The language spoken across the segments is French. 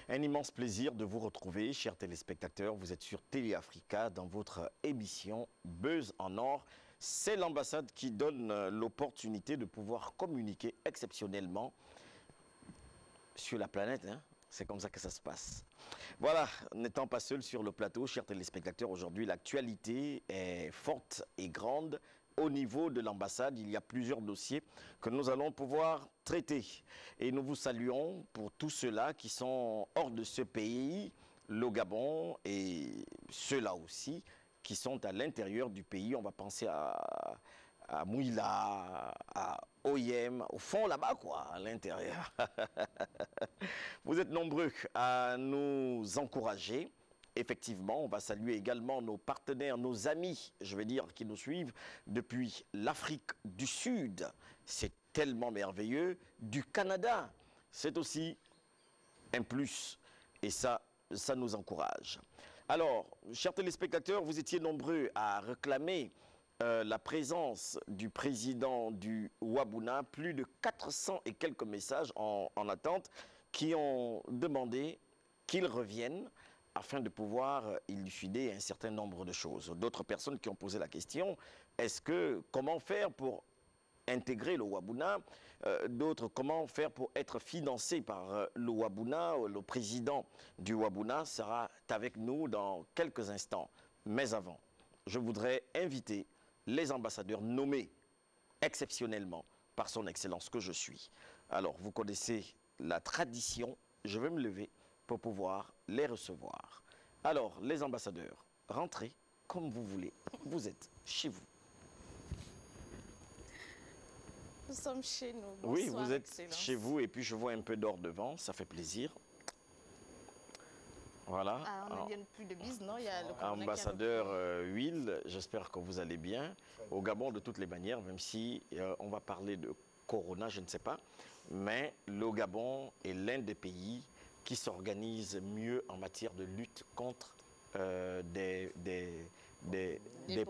Un immense plaisir de vous retrouver, chers téléspectateurs. Vous êtes sur Télé Africa dans votre émission Buzz en Or. C'est l'ambassade qui donne l'opportunité de pouvoir communiquer exceptionnellement sur la planète. C'est comme ça que ça se passe. Voilà, n'étant pas seul sur le plateau, chers téléspectateurs, aujourd'hui l'actualité est forte et grande. Au niveau de l'ambassade, il y a plusieurs dossiers que nous allons pouvoir traiter. Et nous vous saluons pour tous ceux-là qui sont hors de ce pays, le Gabon, et ceux-là aussi qui sont à l'intérieur du pays. On va penser à Mouila, à Oyem, au fond là-bas quoi, à l'intérieur. Vous êtes nombreux à nous encourager. Effectivement, on va saluer également nos partenaires, nos amis, je vais dire, qui nous suivent depuis l'Afrique du Sud. C'est tellement merveilleux. Du Canada, c'est aussi un plus. Et ça nous encourage. Alors, chers téléspectateurs, vous étiez nombreux à réclamer la présence du président du Wabuna. Plus de 400 et quelques messages en attente qui ont demandé qu'il revienne afin de pouvoir élucider un certain nombre de choses. D'autres personnes qui ont posé la question, comment faire pour intégrer le Wabuna? D'autres, comment faire pour être financé par le Wabuna? Le président du Wabuna sera avec nous dans quelques instants. Mais avant, je voudrais inviter les ambassadeurs nommés exceptionnellement par son excellence que je suis. Alors, vous connaissez la tradition, je vais me lever pour pouvoir les recevoir. Alors, les ambassadeurs, rentrez comme vous voulez. Vous êtes chez vous. Nous sommes chez nous. Bonsoir, oui, vous êtes Excellence. Chez vous et puis je vois un peu d'or devant, ça fait plaisir. Voilà. Ah, on ne donne plus de bise, non? Il y a le corona ambassadeur Will, j'espère que vous allez bien. Au Gabon, de toutes les manières, même si on va parler de corona, je ne sais pas. Mais le Gabon est l'un des pays qui s'organise mieux en matière de lutte contre des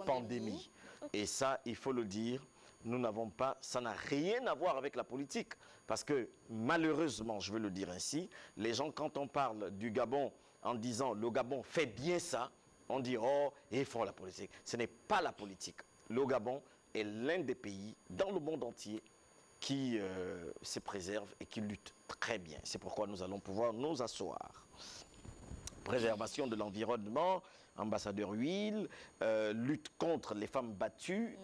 pandémies. Okay. Et ça, il faut le dire, nous n'avons pas, ça n'a rien à voir avec la politique. Parce que malheureusement, je veux le dire ainsi, les gens, quand on parle du Gabon en disant le Gabon fait bien ça, on dit oh, ils font la politique. Ce n'est pas la politique. Le Gabon est l'un des pays dans le monde entier qui se préserve et qui lutte très bien. C'est pourquoi nous allons pouvoir nous asseoir. Préservation de l'environnement, ambassadeur Will, lutte contre les femmes battues.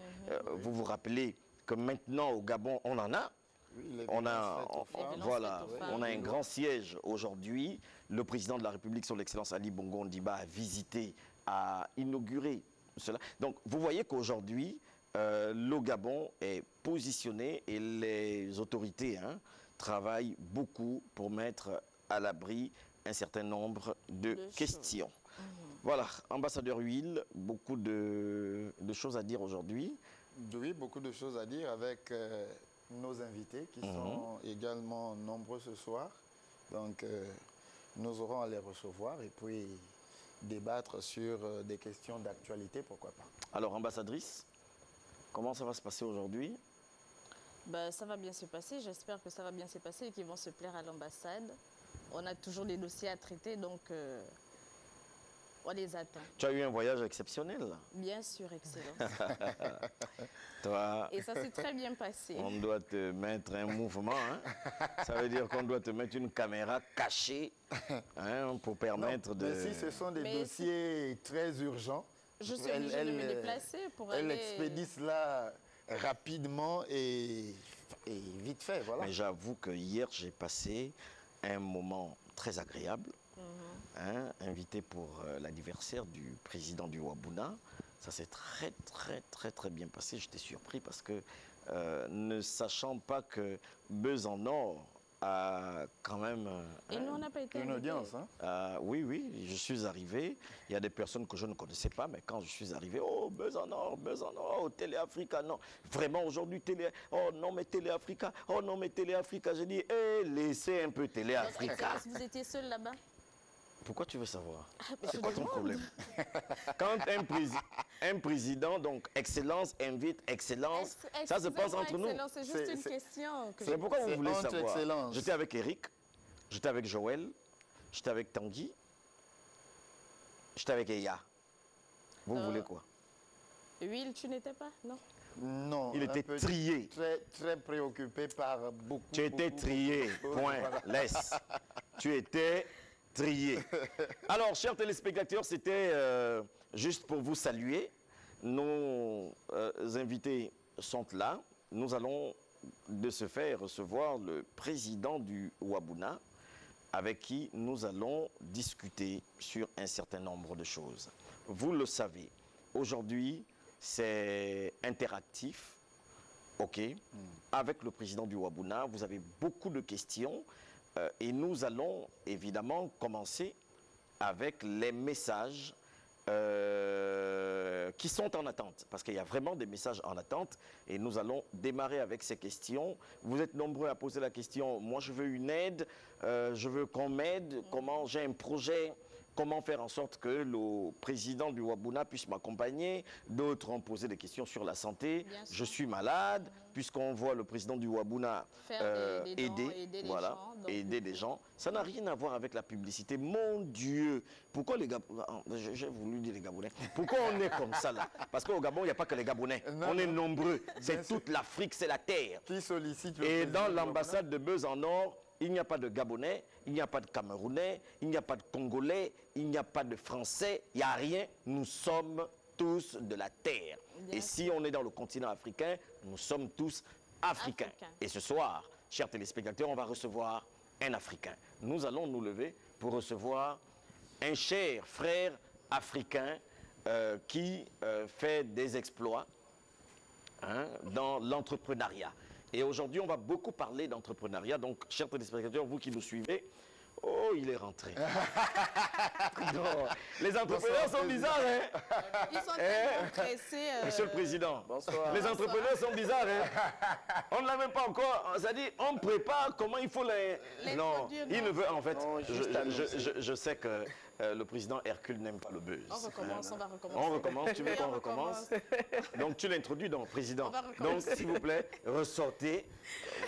Vous vous rappelez que maintenant au Gabon, on en a. Oui, on a un grand siège aujourd'hui. Le président de la République, son Excellence Ali Bongo Ondimba, a visité, a inauguré cela. Donc vous voyez qu'aujourd'hui, le Gabon est positionné et les autorités travaillent beaucoup pour mettre à l'abri un certain nombre de questions. Voilà, ambassadeur Will, beaucoup de choses à dire aujourd'hui. Oui, beaucoup de choses à dire avec nos invités qui sont également nombreux ce soir. Donc, nous aurons à les recevoir et puis débattre sur des questions d'actualité, pourquoi pas. Alors, ambassadrice, comment ça va se passer aujourd'hui? Ça va bien se passer. J'espère que ça va bien se passer et qu'ils vont se plaire à l'ambassade. On a toujours des dossiers à traiter, donc on les attend. Tu as eu un voyage exceptionnel? Bien sûr, Excellence. Toi, et ça s'est très bien passé. On doit te mettre un mouvement. Ça veut dire qu'on doit te mettre une caméra cachée pour permettre de... Mais si ce sont des dossiers très urgents, je suis obligée de me déplacer pour aller... Elle expédie cela rapidement et vite fait, voilà. Mais j'avoue que hier, j'ai passé un moment très agréable, invité pour l'anniversaire du président du Wabuna. Ça s'est très bien passé. J'étais surpris parce que ne sachant pas que Buzz en Or a quand même et nous, on n'a pas été une audience. Oui, je suis arrivé. Il y a des personnes que je ne connaissais pas, mais quand je suis arrivé, oh, Buzz en Or, oh, Télé Africa, non. Vraiment, aujourd'hui, oh non, mais Télé Africa, oh non, mais Télé Africa. J'ai dit, laissez un peu Télé Africa. Vous étiez seul là-bas? Pourquoi tu veux savoir? C'est quoi ton problème? Quand un président, donc Excellence, invite Excellence, ça se passe entre nous. C'est juste une question. C'est pourquoi vous voulez savoir. J'étais avec Eric, j'étais avec Joël, J'étais avec Tanguy. J'étais avec Eya. Vous voulez quoi? Will, tu n'étais pas? Non. Non. Il était trié. Très préoccupé par beaucoup. Tu étais trié, point, Voilà. laisse. Tu étais trié. Alors, chers téléspectateurs, c'était juste pour vous saluer. Nos invités sont là. Nous allons de ce fait recevoir le président du Wabuna, avec qui nous allons discuter sur un certain nombre de choses. Vous le savez, aujourd'hui, c'est interactif, ok? Avec le président du Wabuna, vous avez beaucoup de questions et nous allons évidemment commencer avec les messages qui sont en attente, parce qu'il y a vraiment des messages en attente et nous allons démarrer avec ces questions. Vous êtes nombreux à poser la question, moi je veux une aide, je veux qu'on m'aide, comment j'ai un projet, comment faire en sorte que le président du Wabuna puisse m'accompagner. D'autres ont posé des questions sur la santé, je suis malade, puisqu'on voit le président du Wabuna aider les gens, aider les gens. Ça n'a rien à voir avec la publicité. Mon Dieu, pourquoi les Gabonais, j'ai voulu dire les Gabonais, pourquoi on est comme ça là? Parce qu'au Gabon, il n'y a pas que les Gabonais, on est nombreux, c'est toute l'Afrique, c'est la terre. Qui sollicite le Et dans président l'ambassade de Beuz en Or, il n'y a pas de Gabonais, il n'y a pas de Camerounais, il n'y a pas de Congolais, il n'y a pas de Français, il n'y a rien, nous sommes tous de la terre. Et si on est dans le continent africain, nous sommes tous africains. Et ce soir, chers téléspectateurs, on va recevoir un Africain. Nous allons nous lever pour recevoir un cher frère africain qui fait des exploits dans l'entrepreneuriat. Et aujourd'hui, on va beaucoup parler d'entrepreneuriat. Donc, chers téléspectateurs, vous qui nous suivez, oh, il est rentré. Non, les entrepreneurs sont bizarres, hein? Ils sont tellement pressés. Monsieur le Président, bonsoir. Les entrepreneurs sont bizarres, hein? On ne l'a même pas encore. C'est-à-dire, on prépare comment il faut les... Non, il ne veut... En fait, Non, je sais que le président Hercule n'aime pas le buzz. On recommence, on va recommencer. On recommence, tu veux Oui, qu'on on recommence? Donc tu l'introduis donc, président. On va Donc recommencer. s'il vous plaît, ressortez.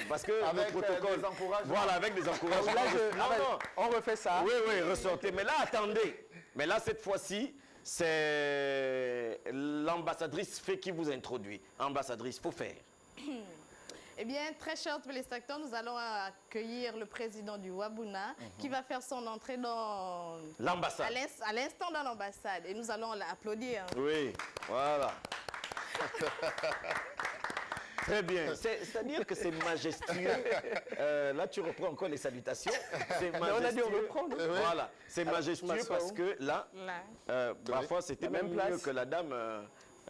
Parce que Avec le protocole... des encouragements. Voilà, avec des encouragements. Non, On refait ça. oui, oui, ressortez. Mais là, attendez. Mais là, cette fois-ci, c'est l'ambassadrice fait qui vous introduit. Ambassadrice, faut faire. Eh bien, très chers téléspectateurs, nous allons accueillir le président du Wabuna qui va faire son entrée dans L'ambassade. à l'instant dans l'ambassade. Et nous allons l'applaudir. Oui, voilà. Très bien. C'est-à-dire que c'est majestueux. Là, tu reprends encore les salutations. C'est majestueux. on a dit on reprendre. Voilà. C'est majestueux m'assois parce où? que là, Là. parfois, c'était La même même mieux place. que la dame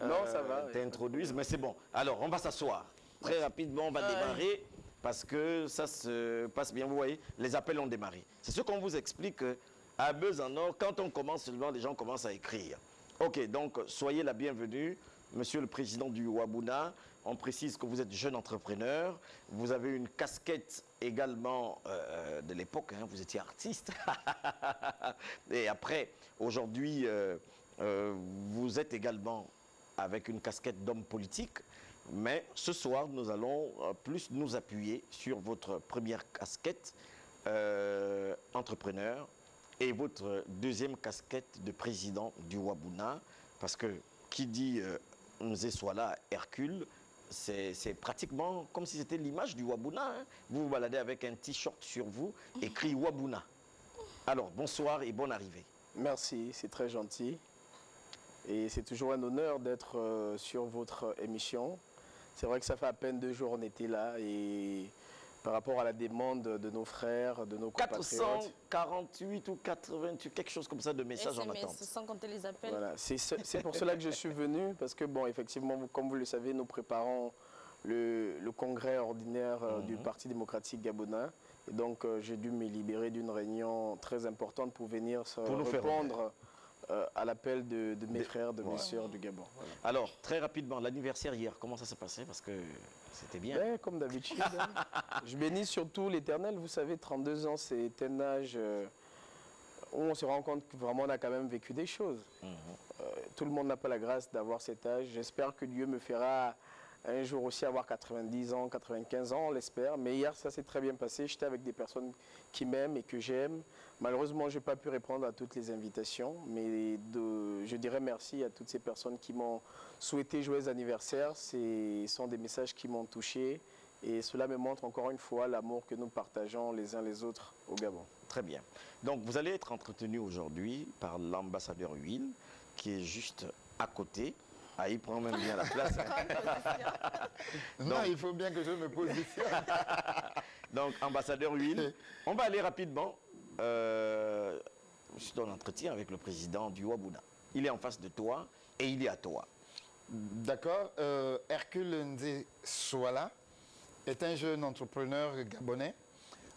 Non, ça va, oui. t'introduise. Mais c'est bon. Alors, on va s'asseoir. Très rapidement, on va démarrer parce que ça se passe bien. Vous voyez, les appels ont démarré. C'est ce qu'on vous explique à Beuz en Or. Quand on commence seulement, les gens commencent à écrire. OK, donc soyez la bienvenue, monsieur le président du Wabuna. On précise que vous êtes jeune entrepreneur. Vous avez une casquette également de l'époque. Hein, vous étiez artiste. Et après, aujourd'hui, vous êtes également avec une casquette d'homme politique. Mais ce soir, nous allons plus nous appuyer sur votre première casquette entrepreneur et votre deuxième casquette de président du Wabuna. Parce que qui dit Nzeswala Hercule, c'est pratiquement comme si c'était l'image du Wabuna. Hein. Vous vous baladez avec un t-shirt sur vous écrit Wabuna. Alors, bonsoir et bonne arrivée. Merci, c'est très gentil. Et c'est toujours un honneur d'être sur votre émission. C'est vrai que ça fait à peine 2 jours qu'on était là et par rapport à la demande de nos frères, de nos compatriotes. 448 ou 88, quelque chose comme ça de messages en SMS, attente. sans compter les appels. Voilà, c'est pour cela que je suis venu parce que, bon, effectivement, comme vous le savez, nous préparons le congrès ordinaire du Parti démocratique gabonais. Et donc, j'ai dû me libérer d'une réunion très importante pour venir nous faire répondre à l'appel de mes frères, de mes sœurs du Gabon. Voilà. Alors, très rapidement, l'anniversaire hier, comment ça s'est passé? Parce que c'était bien. Ben, comme d'habitude. Hein. Je bénis surtout l'Éternel. Vous savez, 32 ans, c'est un âge où on se rend compte que vraiment on a quand même vécu des choses. Tout le monde n'a pas la grâce d'avoir cet âge. J'espère que Dieu me fera un jour aussi avoir 90 ans, 95 ans, on l'espère. Mais hier, ça s'est très bien passé. J'étais avec des personnes qui m'aiment et que j'aime. Malheureusement, je n'ai pas pu répondre à toutes les invitations, mais je dirais merci à toutes ces personnes qui m'ont souhaité joyeux anniversaire. Ce sont des messages qui m'ont touché et cela me montre encore une fois l'amour que nous partageons les uns les autres au Gabon. Très bien. Donc, vous allez être entretenu aujourd'hui par l'ambassadeur Huile, qui est juste à côté. Ah, il prend même bien la place. Hein. Non, il faut bien que je me positionne. Donc, ambassadeur Huile, on va aller rapidement. Je suis dans l'entretien avec le président du Wabuna. Il est en face de toi et il est à toi. D'accord. Hercule Nze Souala est un jeune entrepreneur gabonais.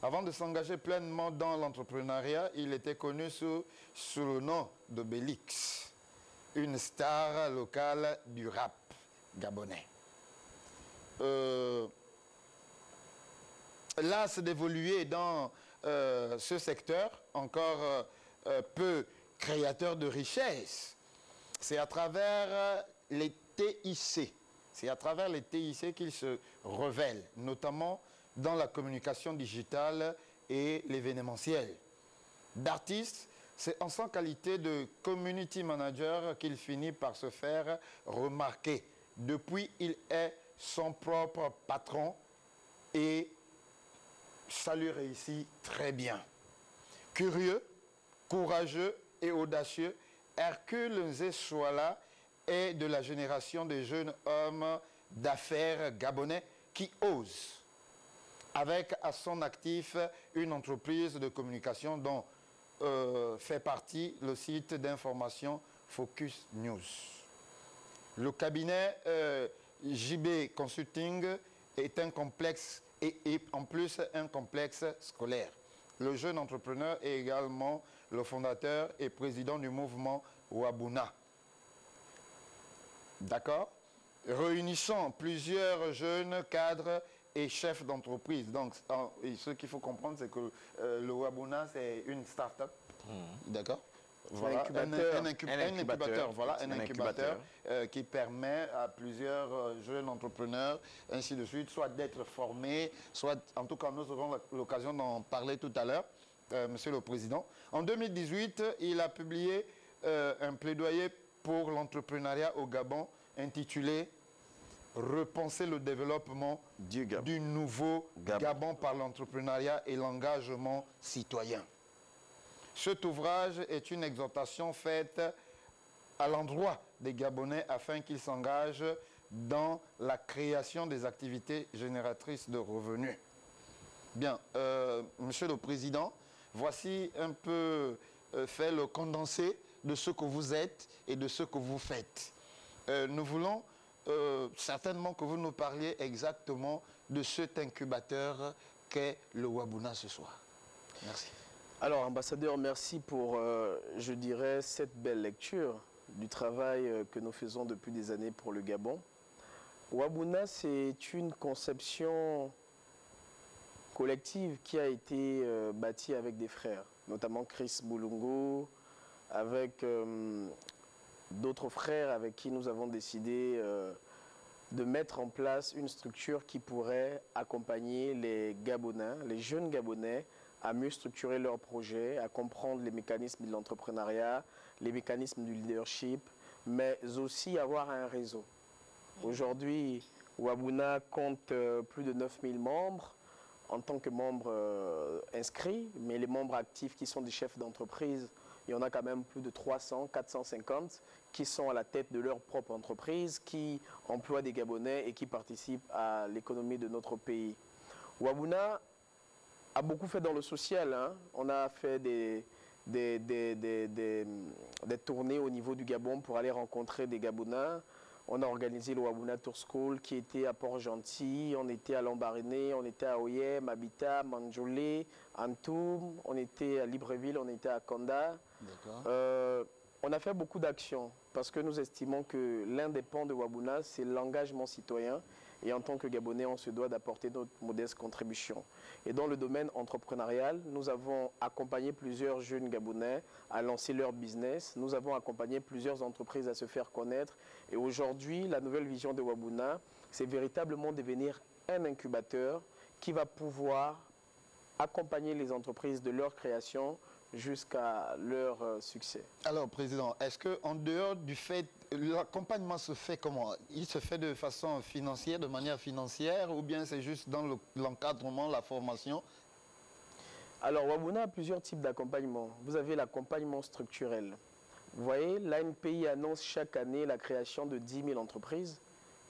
Avant de s'engager pleinement dans l'entrepreneuriat, il était connu sous le nom de Bélix, une star locale du rap gabonais. L'as d'évoluer dans ce secteur, encore peu créateur de richesse, c'est à travers les TIC. C'est à travers les TIC qu'il se révèle, notamment dans la communication digitale et l'événementiel. D'artiste, c'est en sa qualité de community manager qu'il finit par se faire remarquer. Depuis, il est son propre patron et ça lui réussit très bien. Curieux, courageux et audacieux, Hercule Nze Souala est de la génération des jeunes hommes d'affaires gabonais qui osent, avec à son actif une entreprise de communication dont fait partie le site d'information Focus News. Le cabinet JB Consulting est un complexe et en plus un complexe scolaire. Le jeune entrepreneur est également le fondateur et président du mouvement Wabuna. D'accord? Réunissant plusieurs jeunes cadres et chefs d'entreprise. Donc, ce qu'il faut comprendre, c'est que le Wabuna, c'est une start-up. D'accord? Voilà, un incubateur qui permet à plusieurs jeunes entrepreneurs, ainsi de suite, soit d'être formés, soit, en tout cas, nous aurons l'occasion d'en parler tout à l'heure, Monsieur le Président. En 2018, il a publié un plaidoyer pour l'entrepreneuriat au Gabon, intitulé « Repenser le développement du nouveau Gabon par l'entrepreneuriat et l'engagement citoyen ». Cet ouvrage est une exhortation faite à l'endroit des Gabonais afin qu'ils s'engagent dans la création des activités génératrices de revenus. Bien, Monsieur le Président, voici un peu fait le condensé de ce que vous êtes et de ce que vous faites. Nous voulons certainement que vous nous parliez exactement de cet incubateur qu'est le Wabuna ce soir. Merci. Alors, ambassadeur, merci pour, je dirais, cette belle lecture du travail que nous faisons depuis des années pour le Gabon. Wabuna, c'est une conception collective qui a été bâtie avec des frères, notamment Chris Boulungu, avec d'autres frères avec qui nous avons décidé de mettre en place une structure qui pourrait accompagner les Gabonais, les jeunes Gabonais, à mieux structurer leurs projets, à comprendre les mécanismes de l'entrepreneuriat, les mécanismes du leadership, mais aussi avoir un réseau. Aujourd'hui, Wabuna compte plus de 9000 membres en tant que membres inscrits, mais les membres actifs qui sont des chefs d'entreprise, il y en a quand même plus de 300, 450 qui sont à la tête de leur propre entreprise, qui emploient des Gabonais et qui participent à l'économie de notre pays. Wabuna a beaucoup fait dans le social. Hein. On a fait des tournées au niveau du Gabon pour aller rencontrer des Gabonais. On a organisé le Wabuna Tour School qui était à Port-Gentil, on était à Lambaréné, on était à Oyem, Habitat, Manjolé, Antoum, on était à Libreville, on était à Konda. On a fait beaucoup d'actions parce que nous estimons que l'un des pans de Wabuna, c'est l'engagement citoyen. Et en tant que Gabonais, on se doit d'apporter notre modeste contribution. Et dans le domaine entrepreneurial, nous avons accompagné plusieurs jeunes Gabonais à lancer leur business. Nous avons accompagné plusieurs entreprises à se faire connaître. Et aujourd'hui, la nouvelle vision de Wabuna, c'est véritablement devenir un incubateur qui va pouvoir accompagner les entreprises de leur création jusqu'à leur succès. Alors, Président, est-ce qu'en dehors du fait, l'accompagnement se fait comment? Il se fait de façon financière, de manière financière, ou bien c'est juste dans l'encadrement, la formation? Alors, Wabuna a plusieurs types d'accompagnement. Vous avez l'accompagnement structurel. Vous voyez, l'ANPI annonce chaque année la création de 10 000 entreprises.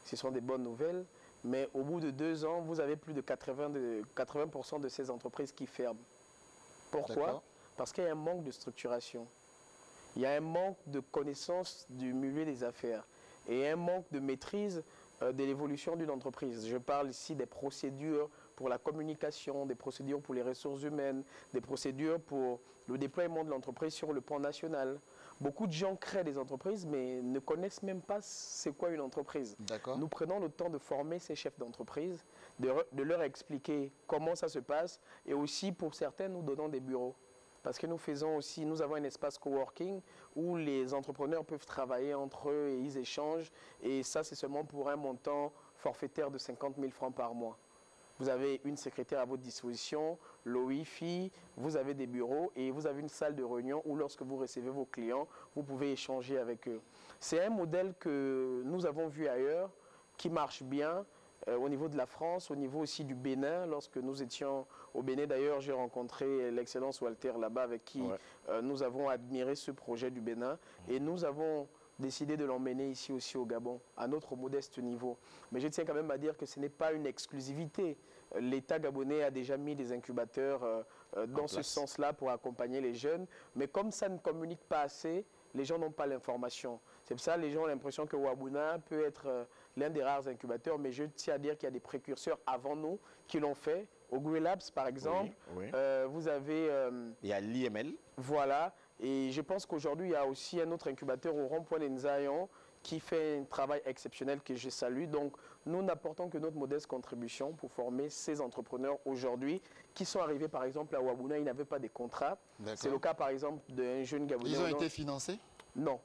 Ce sont des bonnes nouvelles. Mais au bout de 2 ans, vous avez plus de 80% de ces entreprises qui ferment. Pourquoi? Parce qu'il y a un manque de structuration. Il y a un manque de connaissance du milieu des affaires et un manque de maîtrise de l'évolution d'une entreprise. Je parle ici des procédures pour la communication, des procédures pour les ressources humaines, des procédures pour le déploiement de l'entreprise sur le plan national. Beaucoup de gens créent des entreprises, mais ne connaissent même pas c'est quoi une entreprise. Nous prenons le temps de former ces chefs d'entreprise, de leur expliquer comment ça se passe, et aussi pour certains, nous donnons des bureaux. Parce que nous avons un espace coworking où les entrepreneurs peuvent travailler entre eux et ils échangent. Et ça, c'est seulement pour un montant forfaitaire de 50 000 francs par mois. Vous avez une secrétaire à votre disposition, le Wi-Fi, vous avez des bureaux et vous avez une salle de réunion où lorsque vous recevez vos clients, vous pouvez échanger avec eux. C'est un modèle que nous avons vu ailleurs, qui marche bien au niveau de la France, au niveau aussi du Bénin. Lorsque nous étions au Bénin, d'ailleurs, j'ai rencontré l'excellence Walter là-bas avec qui nous avons admiré ce projet du Bénin et nous avons décidé de l'emmener ici aussi au Gabon, à notre modeste niveau. Mais je tiens quand même à dire que ce n'est pas une exclusivité. L'État gabonais a déjà mis des incubateurs dans ce sens-là pour accompagner les jeunes. Mais comme ça ne communique pas assez, les gens n'ont pas l'information. C'est pour ça que les gens ont l'impression que Wabuna peut être l'un des rares incubateurs, mais je tiens à dire qu'il y a des précurseurs avant nous qui l'ont fait. Au Grey Labs, par exemple, vous avez... il y a l'IML. Voilà. Et je pense qu'aujourd'hui, il y a aussi un autre incubateur au rond-point d'Enzayon qui fait un travail exceptionnel que je salue. Donc, nous n'apportons que notre modeste contribution pour former ces entrepreneurs aujourd'hui qui sont arrivés, par exemple, à Wabuna, ils n'avaient pas de contrat. C'est le cas, par exemple, d'un jeune Gabonais. Ils ont été financés? Non.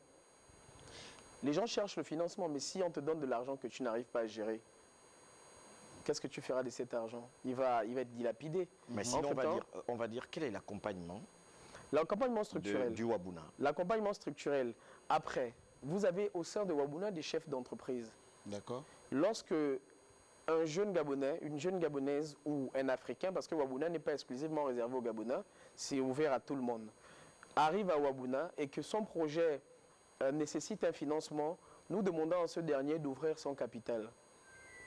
Les gens cherchent le financement, mais si on te donne de l'argent que tu n'arrives pas à gérer, qu'est-ce que tu feras de cet argent? Il va être dilapidé. Mais sinon, on va dire quel est l'accompagnement? L'accompagnement structurel. Du Wabuna. L'accompagnement structurel. Après, vous avez au sein de Wabuna des chefs d'entreprise. D'accord. Lorsque un jeune Gabonais, une jeune Gabonaise ou un Africain, parce que Wabuna n'est pas exclusivement réservé aux Gabonais, c'est ouvert à tout le monde, arrive à Wabuna et que son projet nécessite un financement, nous demandons à ce dernier d'ouvrir son capital.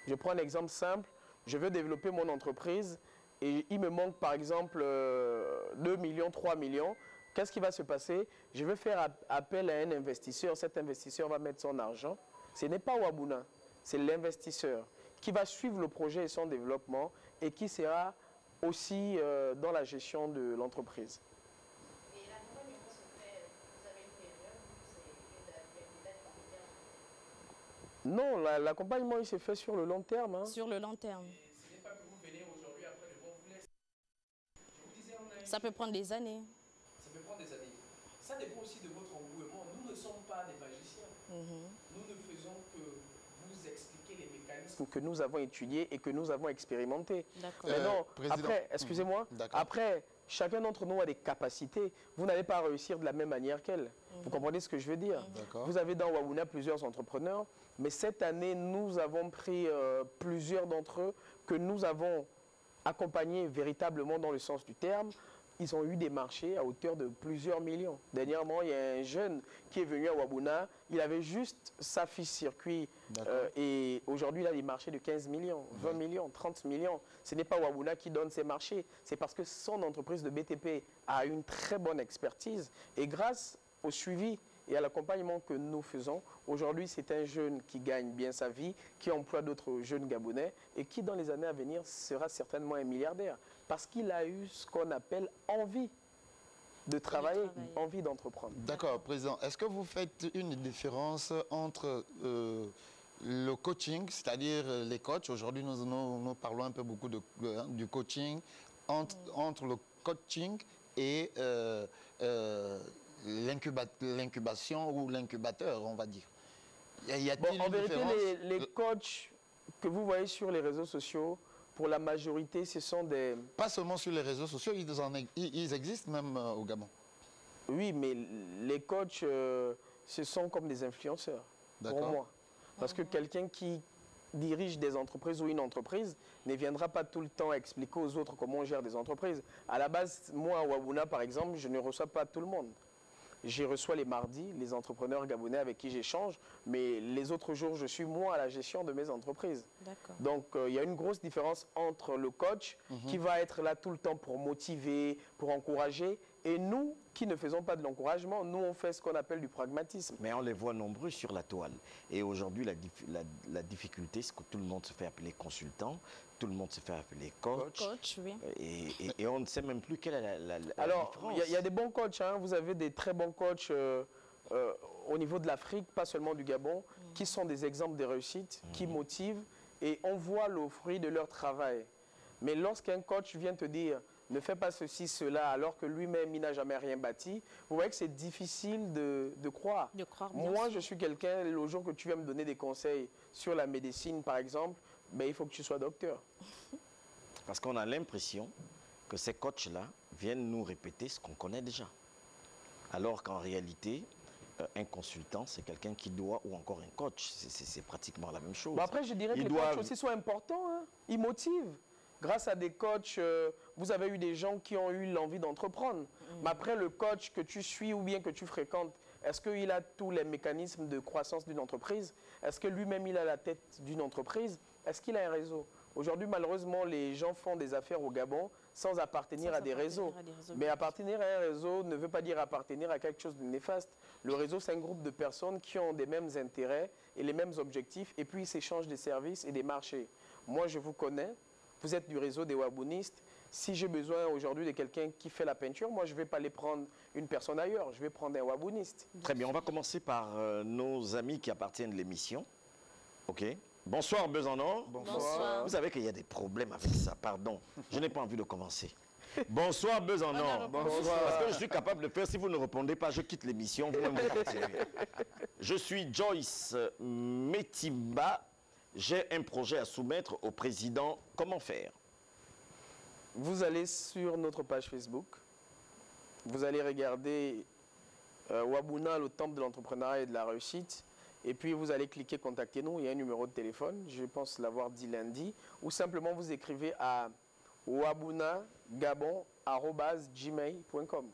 Je prends un exemple simple. Je veux développer mon entreprise et il me manque par exemple 2 millions, 3 millions. Qu'est-ce qui va se passer? Je vais faire appel à un investisseur. Cet investisseur va mettre son argent. Ce n'est pas Wabuna, c'est l'investisseur qui va suivre le projet et son développement et qui sera aussi dans la gestion de l'entreprise. Non, l'accompagnement, il se fait sur le long terme. Hein. Sur le long terme. Ce n'est pas que vous venez aujourd'hui, après le bon vous laisse. Je vous disais, ça peut prendre des années. Ça peut prendre des années. Ça dépend aussi de votre engouement. Nous ne sommes pas des magiciens. Nous ne faisons que vous expliquer les mécanismes que nous avons étudiés et que nous avons expérimentés. D'accord. Après, excusez-moi, après, chacun d'entre nous a des capacités. Vous n'allez pas réussir de la même manière qu'elle. Vous comprenez ce que je veux dire? Vous avez dans Wabuna plusieurs entrepreneurs, mais cette année, nous avons pris plusieurs d'entre eux que nous avons accompagnés véritablement dans le sens du terme. Ils ont eu des marchés à hauteur de plusieurs millions. Dernièrement, il y a un jeune qui est venu à Wabuna. Il avait juste sa fiche circuit et aujourd'hui, il a des marchés de 15 millions, 20 millions, 30 millions. Ce n'est pas Wabuna qui donne ces marchés. C'est parce que son entreprise de BTP a une très bonne expertise et grâce au suivi et à l'accompagnement que nous faisons, aujourd'hui, c'est un jeune qui gagne bien sa vie, qui emploie d'autres jeunes Gabonais et qui, dans les années à venir, sera certainement un milliardaire parce qu'il a eu ce qu'on appelle envie de travailler, envie d'entreprendre. D'accord, Président. Est-ce que vous faites une différence entre le coaching, c'est-à-dire les coachs? Aujourd'hui, nous parlons un peu beaucoup du coaching, entre le coaching et l'incubation ou l'incubateur, on va dire. En vérité, les coachs que vous voyez sur les réseaux sociaux, pour la majorité, ce sont des... Pas seulement sur les réseaux sociaux, ils existent même au Gabon. Oui, mais les coachs, ce sont comme des influenceurs, pour moi. Parce que quelqu'un qui dirige des entreprises ou une entreprise ne viendra pas tout le temps expliquer aux autres comment on gère des entreprises. À la base, moi, à Wabuna, par exemple, je ne reçois pas tout le monde. Je reçois les mardis les entrepreneurs gabonais avec qui j'échange, mais les autres jours, je suis moi à la gestion de mes entreprises. Donc, il y a une grosse différence entre le coach qui va être là tout le temps pour motiver, pour encourager, et nous qui ne faisons pas de l'encouragement, nous on fait ce qu'on appelle du pragmatisme. Mais on les voit nombreux sur la toile. Et aujourd'hui, la difficulté, c'est que tout le monde se fait appeler consultant, tout le monde se fait appeler coach. Oui. Et on ne sait même plus quelle est la Alors, différence. il y a des bons coachs, hein. Vous avez des très bons coachs au niveau de l'Afrique, pas seulement du Gabon, qui sont des exemples de réussite, qui motivent, et on voit le fruit de leur travail. Mais lorsqu'un coach vient te dire ne fais pas ceci, cela, alors que lui-même, il n'a jamais rien bâti, vous voyez que c'est difficile de croire. Moi, je suis quelqu'un, le jour que tu viens me donner des conseils sur la médecine, par exemple, ben, il faut que tu sois docteur. Parce qu'on a l'impression que ces coachs-là viennent nous répéter ce qu'on connaît déjà. Alors qu'en réalité, un consultant, c'est quelqu'un qui doit, ou encore un coach, c'est pratiquement la même chose. Bon, après, je dirais que les coachs aussi sont importants. Hein. Ils motivent. Grâce à des coachs, vous avez eu des gens qui ont eu l'envie d'entreprendre. Mais après, le coach que tu suis ou bien que tu fréquentes, est-ce qu'il a tous les mécanismes de croissance d'une entreprise? Est-ce que lui-même, il a la tête d'une entreprise? Est-ce qu'il a un réseau? Aujourd'hui, malheureusement, les gens font des affaires au Gabon sans appartenir à des réseaux. Mais appartenir à un réseau ne veut pas dire appartenir à quelque chose de néfaste. Le réseau, c'est un groupe de personnes qui ont des mêmes intérêts et les mêmes objectifs, et puis ils s'échangent des services et des marchés. Moi, je vous connais. Vous êtes du réseau des Wabunistes. Si j'ai besoin aujourd'hui de quelqu'un qui fait la peinture, moi, je ne vais pas aller prendre une personne ailleurs. Je vais prendre un Wabuniste. Très bien, on va commencer par nos amis qui appartiennent à l'émission. OK. Bonsoir, Buzz en Or. Bonsoir. Vous savez qu'il y a des problèmes avec ça, pardon. Je n'ai pas envie de commencer. Bonsoir, Buzz en Or. Bonsoir. Parce que je suis capable de faire, si vous ne répondez pas, je quitte l'émission. Vous pouvez continuer. Je suis Joyce Metiba. J'ai un projet à soumettre au président. Comment faire? Vous allez sur notre page Facebook. Vous allez regarder Wabuna, le temple de l'entrepreneuriat et de la réussite. Et puis, vous allez cliquer « Contactez-nous ». Il y a un numéro de téléphone. Je pense l'avoir dit lundi. Ou simplement, vous écrivez à wabunagabon@gmail.com.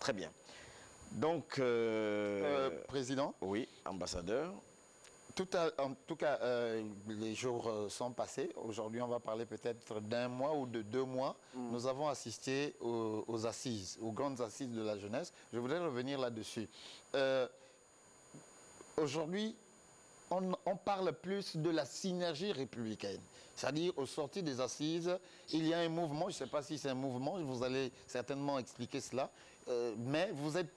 Très bien. Donc, Président? Oui, ambassadeur. En tout cas, les jours sont passés. Aujourd'hui, on va parler peut-être d'un mois ou de 2 mois. Nous avons assisté aux assises, aux grandes assises de la jeunesse. Je voudrais revenir là-dessus. Aujourd'hui, on parle plus de la synergie républicaine. C'est-à-dire, au sorti des assises, il y a un mouvement, je ne sais pas si c'est un mouvement, vous allez certainement expliquer cela, mais vous êtes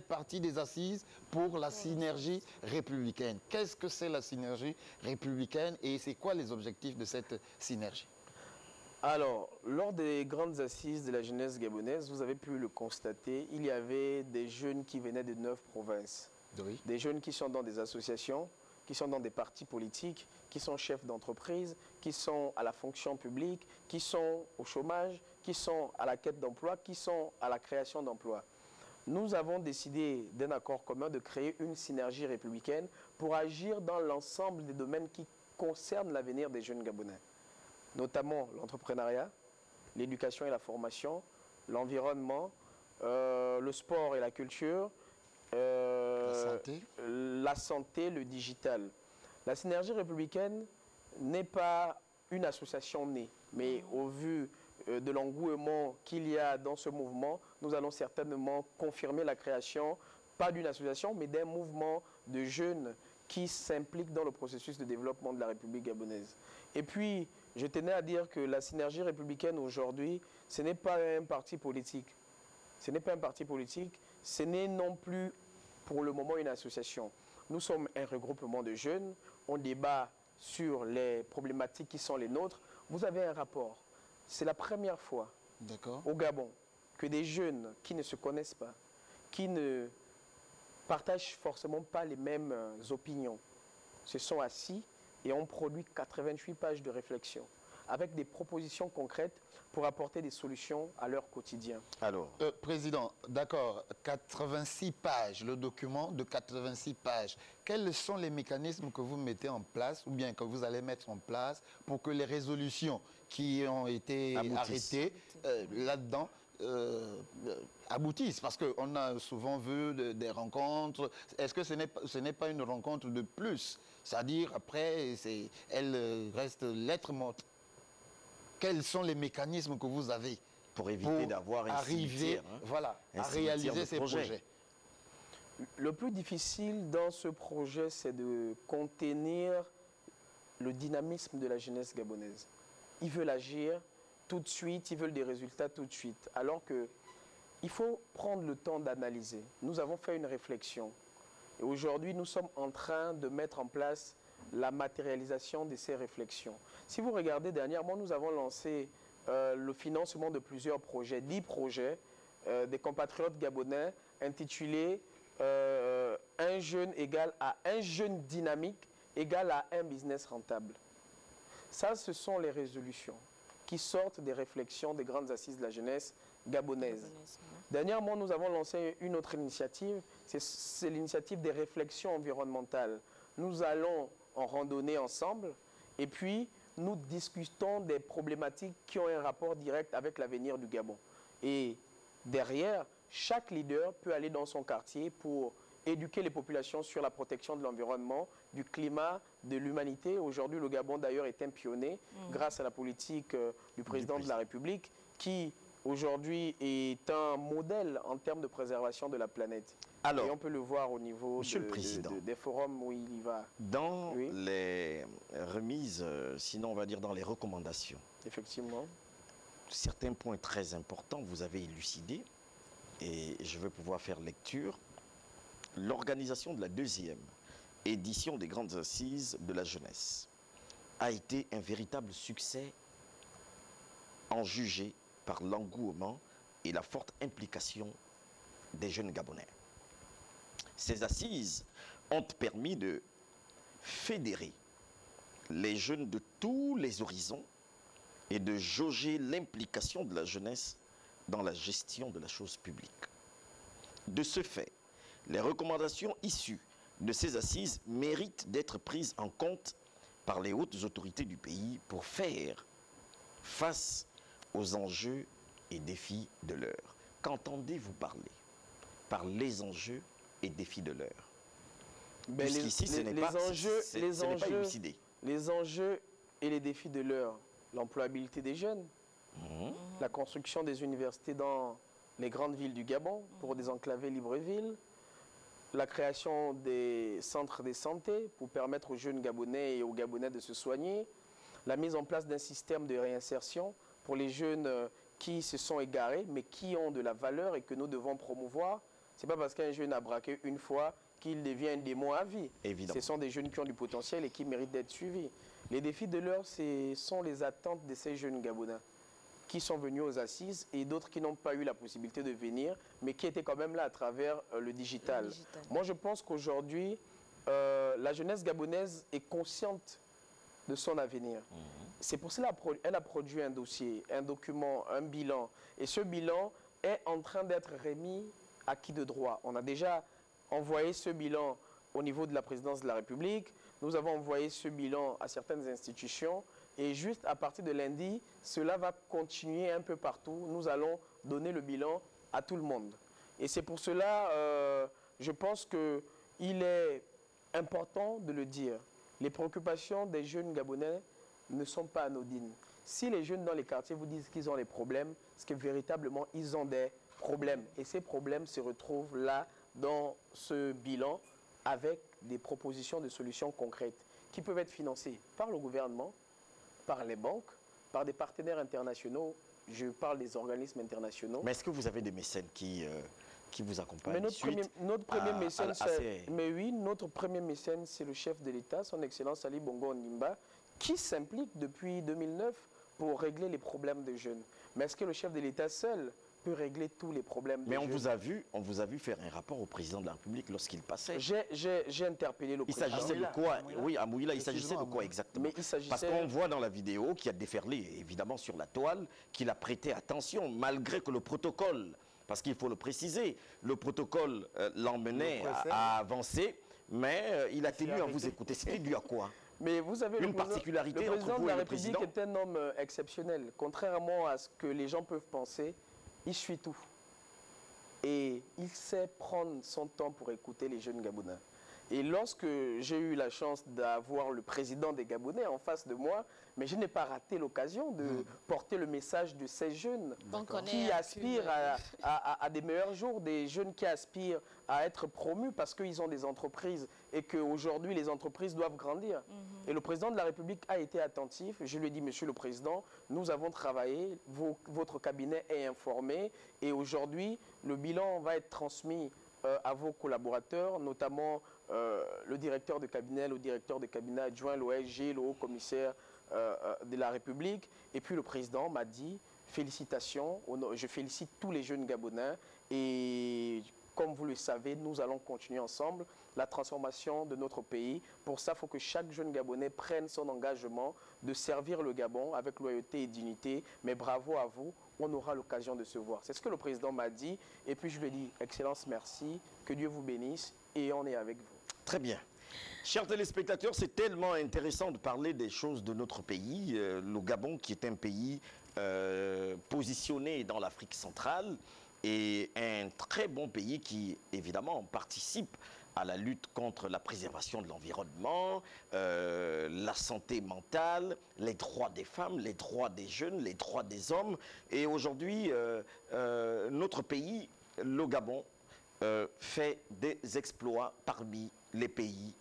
parti des assises pour la synergie républicaine. Qu'est-ce que c'est la synergie républicaine et c'est quoi les objectifs de cette synergie? Alors, lors des grandes assises de la jeunesse gabonaise, vous avez pu le constater, il y avait des jeunes qui venaient de 9 provinces. Oui. Des jeunes qui sont dans des associations, qui sont dans des partis politiques, qui sont chefs d'entreprise, qui sont à la fonction publique, qui sont au chômage, qui sont à la quête d'emploi, qui sont à la création d'emplois. Nous avons décidé d'un accord commun de créer une synergie républicaine pour agir dans l'ensemble des domaines qui concernent l'avenir des jeunes Gabonais, notamment l'entrepreneuriat, l'éducation et la formation, l'environnement, le sport et la culture, la santé, le digital. La synergie républicaine n'est pas une association née, mais au vu de l'engouement qu'il y a dans ce mouvement, nous allons certainement confirmer la création, pas d'une association, mais d'un mouvement de jeunes qui s'impliquent dans le processus de développement de la République gabonaise. Et puis, je tenais à dire que la synergie républicaine aujourd'hui, ce n'est pas un parti politique. Ce n'est pas un parti politique, ce n'est non plus pour le moment une association. Nous sommes un regroupement de jeunes, on débat sur les problématiques qui sont les nôtres. Vous avez un rapport. C'est la première fois au Gabon que des jeunes qui ne se connaissent pas, qui ne partagent forcément pas les mêmes opinions, se sont assis et ont produit 88 pages de réflexion avec des propositions concrètes pour apporter des solutions à leur quotidien. Alors, Président, d'accord, 86 pages, le document de 86 pages. Quels sont les mécanismes que vous mettez en place ou bien que vous allez mettre en place pour que les résolutions qui ont été arrêtées là-dedans aboutissent? Parce qu'on a souvent vu des rencontres. Est-ce que ce n'est pas une rencontre de plus? C'est-à-dire, après, elle reste lettre morte. Quels sont les mécanismes que vous avez pour éviter d'avoir un cimetière, voilà, un à cimetière réaliser de ces projets. projets? Le plus difficile dans ce projet, c'est de contenir le dynamisme de la jeunesse gabonaise. Ils veulent agir tout de suite, ils veulent des résultats tout de suite. Alors qu'il faut prendre le temps d'analyser. Nous avons fait une réflexion. Et aujourd'hui, nous sommes en train de mettre en place la matérialisation de ces réflexions. Si vous regardez, dernièrement, nous avons lancé le financement de plusieurs projets, 10 projets des compatriotes gabonais intitulés un jeune égale à un jeune dynamique égale à un business rentable. Ça, ce sont les résolutions qui sortent des réflexions des grandes assises de la jeunesse gabonaise. Dernièrement, nous avons lancé une autre initiative, c'est l'initiative des réflexions environnementales. Nous allons en randonnée ensemble et puis nous discutons des problématiques qui ont un rapport direct avec l'avenir du Gabon. Et derrière, chaque leader peut aller dans son quartier pour éduquer les populations sur la protection de l'environnement, du climat, de l'humanité. Aujourd'hui, le Gabon d'ailleurs est un pionnier grâce à la politique du président de la République qui aujourd'hui est un modèle en termes de préservation de la planète. Alors, et on peut le voir au niveau Monsieur le Président, des forums où il y va. Dans les remises, sinon on va dire dans les recommandations, Effectivement. certains points très importants vous avez élucidés et je vais pouvoir faire lecture. L'organisation de la 2e édition des grandes assises de la jeunesse a été un véritable succès en jugé par l'engouement et la forte implication des jeunes Gabonais. Ces assises ont permis de fédérer les jeunes de tous les horizons et de jauger l'implication de la jeunesse dans la gestion de la chose publique. De ce fait, les recommandations issues de ces assises méritent d'être prises en compte par les hautes autorités du pays pour faire face aux enjeux et défis de l'heure. Qu'entendez-vous parler par les enjeux et défis de l'heure? Puisqu'ici, ce n'est pas élucidé. Les enjeux et les défis de l'heure, l'employabilité des jeunes, la construction des universités dans les grandes villes du Gabon pour désenclaver Libreville, la création des centres de santé pour permettre aux jeunes Gabonais et aux Gabonais de se soigner, la mise en place d'un système de réinsertion pour les jeunes qui se sont égarés mais qui ont de la valeur et que nous devons promouvoir. Ce n'est pas parce qu'un jeune a braqué une fois qu'il devient un démon à vie. Évidemment. Ce sont des jeunes qui ont du potentiel et qui méritent d'être suivis. Les défis de l'heure, ce sont les attentes de ces jeunes Gabonais qui sont venus aux assises et d'autres qui n'ont pas eu la possibilité de venir, mais qui étaient quand même là à travers le digital. Moi, je pense qu'aujourd'hui, la jeunesse gabonaise est consciente de son avenir. C'est pour cela qu'elle a produit un dossier, un document, un bilan. Et ce bilan est en train d'être remis à qui de droit. On a déjà envoyé ce bilan au niveau de la présidence de la République. Nous avons envoyé ce bilan à certaines institutions. Et juste à partir de lundi, cela va continuer un peu partout. Nous allons donner le bilan à tout le monde. Et c'est pour cela, je pense qu'il est important de le dire. Les préoccupations des jeunes Gabonais ne sont pas anodines. Si les jeunes dans les quartiers vous disent qu'ils ont des problèmes, c'est que véritablement, ils ont des problèmes. Et ces problèmes se retrouvent là, dans ce bilan, avec des propositions de solutions concrètes qui peuvent être financées par le gouvernement, par les banques, par des partenaires internationaux. Je parle des organismes internationaux. Mais est-ce que vous avez des mécènes qui vous accompagnent? Mais notre premier mécène, c'est le chef de l'État, son Excellence Ali Bongo Ondimba, qui s'implique depuis 2009 pour régler les problèmes des jeunes. Mais est-ce que le chef de l'État seul peut régler tous les problèmes. Mais on vous a vu faire un rapport au président de la République lorsqu'il passait. J'ai interpellé le Il président. s'agissait de quoi? Oui, à Mouila, il s'agissait de quoi exactement? Mais il s'agissait... Parce qu'on voit dans la vidéo qui a déferlé évidemment sur la toile qu'il a prêté attention malgré que le protocole, parce qu'il faut le préciser, le protocole l'emmenait à avancer, mais il a tenu à vous écouter. C'était dû à quoi? Mais vous avez une particularité le président entre vous de et la le président République est un homme exceptionnel. Contrairement à ce que les gens peuvent penser, il suit tout. Et il sait prendre son temps pour écouter les jeunes Gabonais. Et lorsque j'ai eu la chance d'avoir le président des Gabonais en face de moi, mais je n'ai pas raté l'occasion de porter le message de ces jeunes qui aspirent à des meilleurs jours, des jeunes qui aspirent à être promus parce qu'ils ont des entreprises et qu'aujourd'hui les entreprises doivent grandir. Et le président de la République a été attentif. Je lui ai dit, Monsieur le Président, nous avons travaillé, votre cabinet est informé et aujourd'hui le bilan va être transmis à vos collaborateurs, notamment le directeur de cabinet, le directeur de cabinet adjoint, l'OSG, le haut-commissaire de la République. Et puis le président m'a dit, félicitations, je félicite tous les jeunes Gabonais et comme vous le savez, nous allons continuer ensemble la transformation de notre pays. Pour ça, il faut que chaque jeune Gabonais prenne son engagement de servir le Gabon avec loyauté et dignité. Mais bravo à vous, on aura l'occasion de se voir. C'est ce que le président m'a dit. Et puis je lui ai dit, Excellence, merci, que Dieu vous bénisse et on est avec vous. Très bien. Chers téléspectateurs, c'est tellement intéressant de parler des choses de notre pays, le Gabon qui est un pays positionné dans l'Afrique centrale et un très bon pays qui, évidemment, participe à la lutte contre la préservation de l'environnement, la santé mentale, les droits des femmes, les droits des jeunes, les droits des hommes. Et aujourd'hui, notre pays, le Gabon, fait des exploits parmi les pays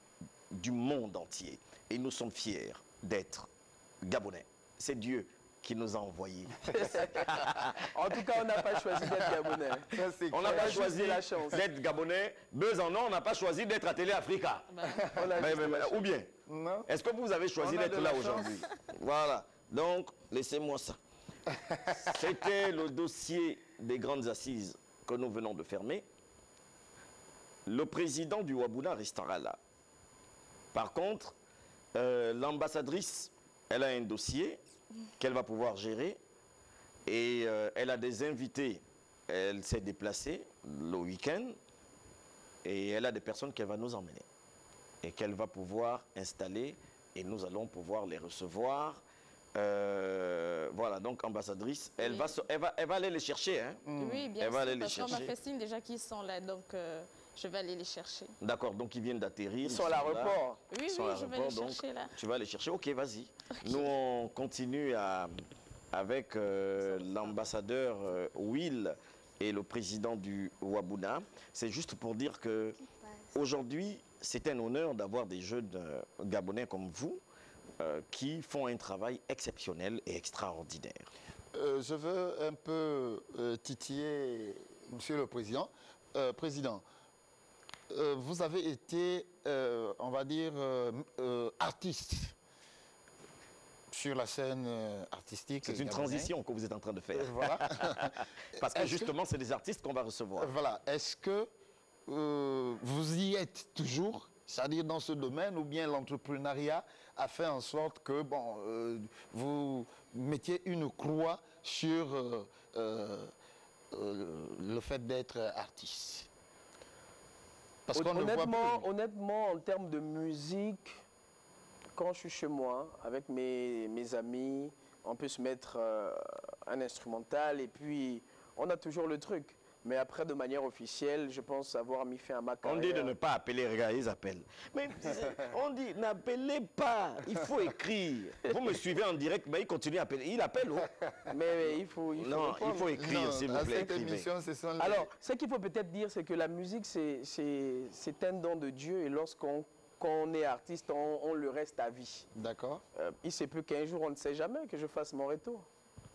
du monde entier. Et nous sommes fiers d'être Gabonais. C'est Dieu qui nous a envoyés. En tout cas, on n'a pas choisi d'être Gabonais. On n'a pas choisi d'être Gabonais. Buzz en or, on n'a pas choisi d'être à Télé Africa. Ou bien, est-ce que vous avez choisi d'être là aujourd'hui? Voilà. Donc, laissez-moi ça. C'était le dossier des grandes assises que nous venons de fermer. Le président du Wabuna restera là. Par contre, l'ambassadrice, elle a un dossier qu'elle va pouvoir gérer et elle a des invités. Elle s'est déplacée le week-end et elle a des personnes qu'elle va nous emmener et qu'elle va pouvoir installer et nous allons pouvoir les recevoir. Voilà, donc ambassadrice, elle va aller les chercher. Hein. Oui, bien sûr, parce qu'on m'a fait signe déjà qu'ils sont là, donc je vais aller les chercher. D'accord, donc ils viennent d'atterrir. Ils sont à l'aéroport. Oui, je vais les chercher là. Tu vas les chercher, ok, vas-y. Okay. Nous, on continue avec l'ambassadeur Will et le président du Wabuna. C'est juste pour dire que aujourd'hui, c'est un honneur d'avoir des jeunes Gabonais comme vous qui font un travail exceptionnel et extraordinaire. Je veux un peu titiller Monsieur le Président. Président, vous avez été, on va dire, artiste sur la scène artistique. C'est une transition que vous êtes en train de faire. Voilà. Parce que justement, c'est des artistes qu'on va recevoir. Voilà. Est-ce que vous y êtes toujours, c'est-à-dire dans ce domaine, ou bien l'entrepreneuriat a fait en sorte que vous mettiez une croix sur le fait d'être artiste? Parce honnêtement, en termes de musique, quand je suis chez moi, avec mes amis, on peut se mettre un instrumental et puis on a toujours le truc. Mais après, de manière officielle, je pense avoir mis fin à ma carrière. On dit de ne pas appeler, regardez, ils appellent. Mais on dit, n'appelez pas, il faut écrire. Vous me suivez en direct, mais il continue à appeler. Il appelle, oh. Mais il faut écrire, s'il vous plaît. Alors, ce qu'il faut peut-être dire, c'est que la musique, c'est un don de Dieu. Et lorsqu'on est artiste, on le reste à vie. D'accord. Il se peut qu'un jour, on ne sait jamais que je fasse mon retour.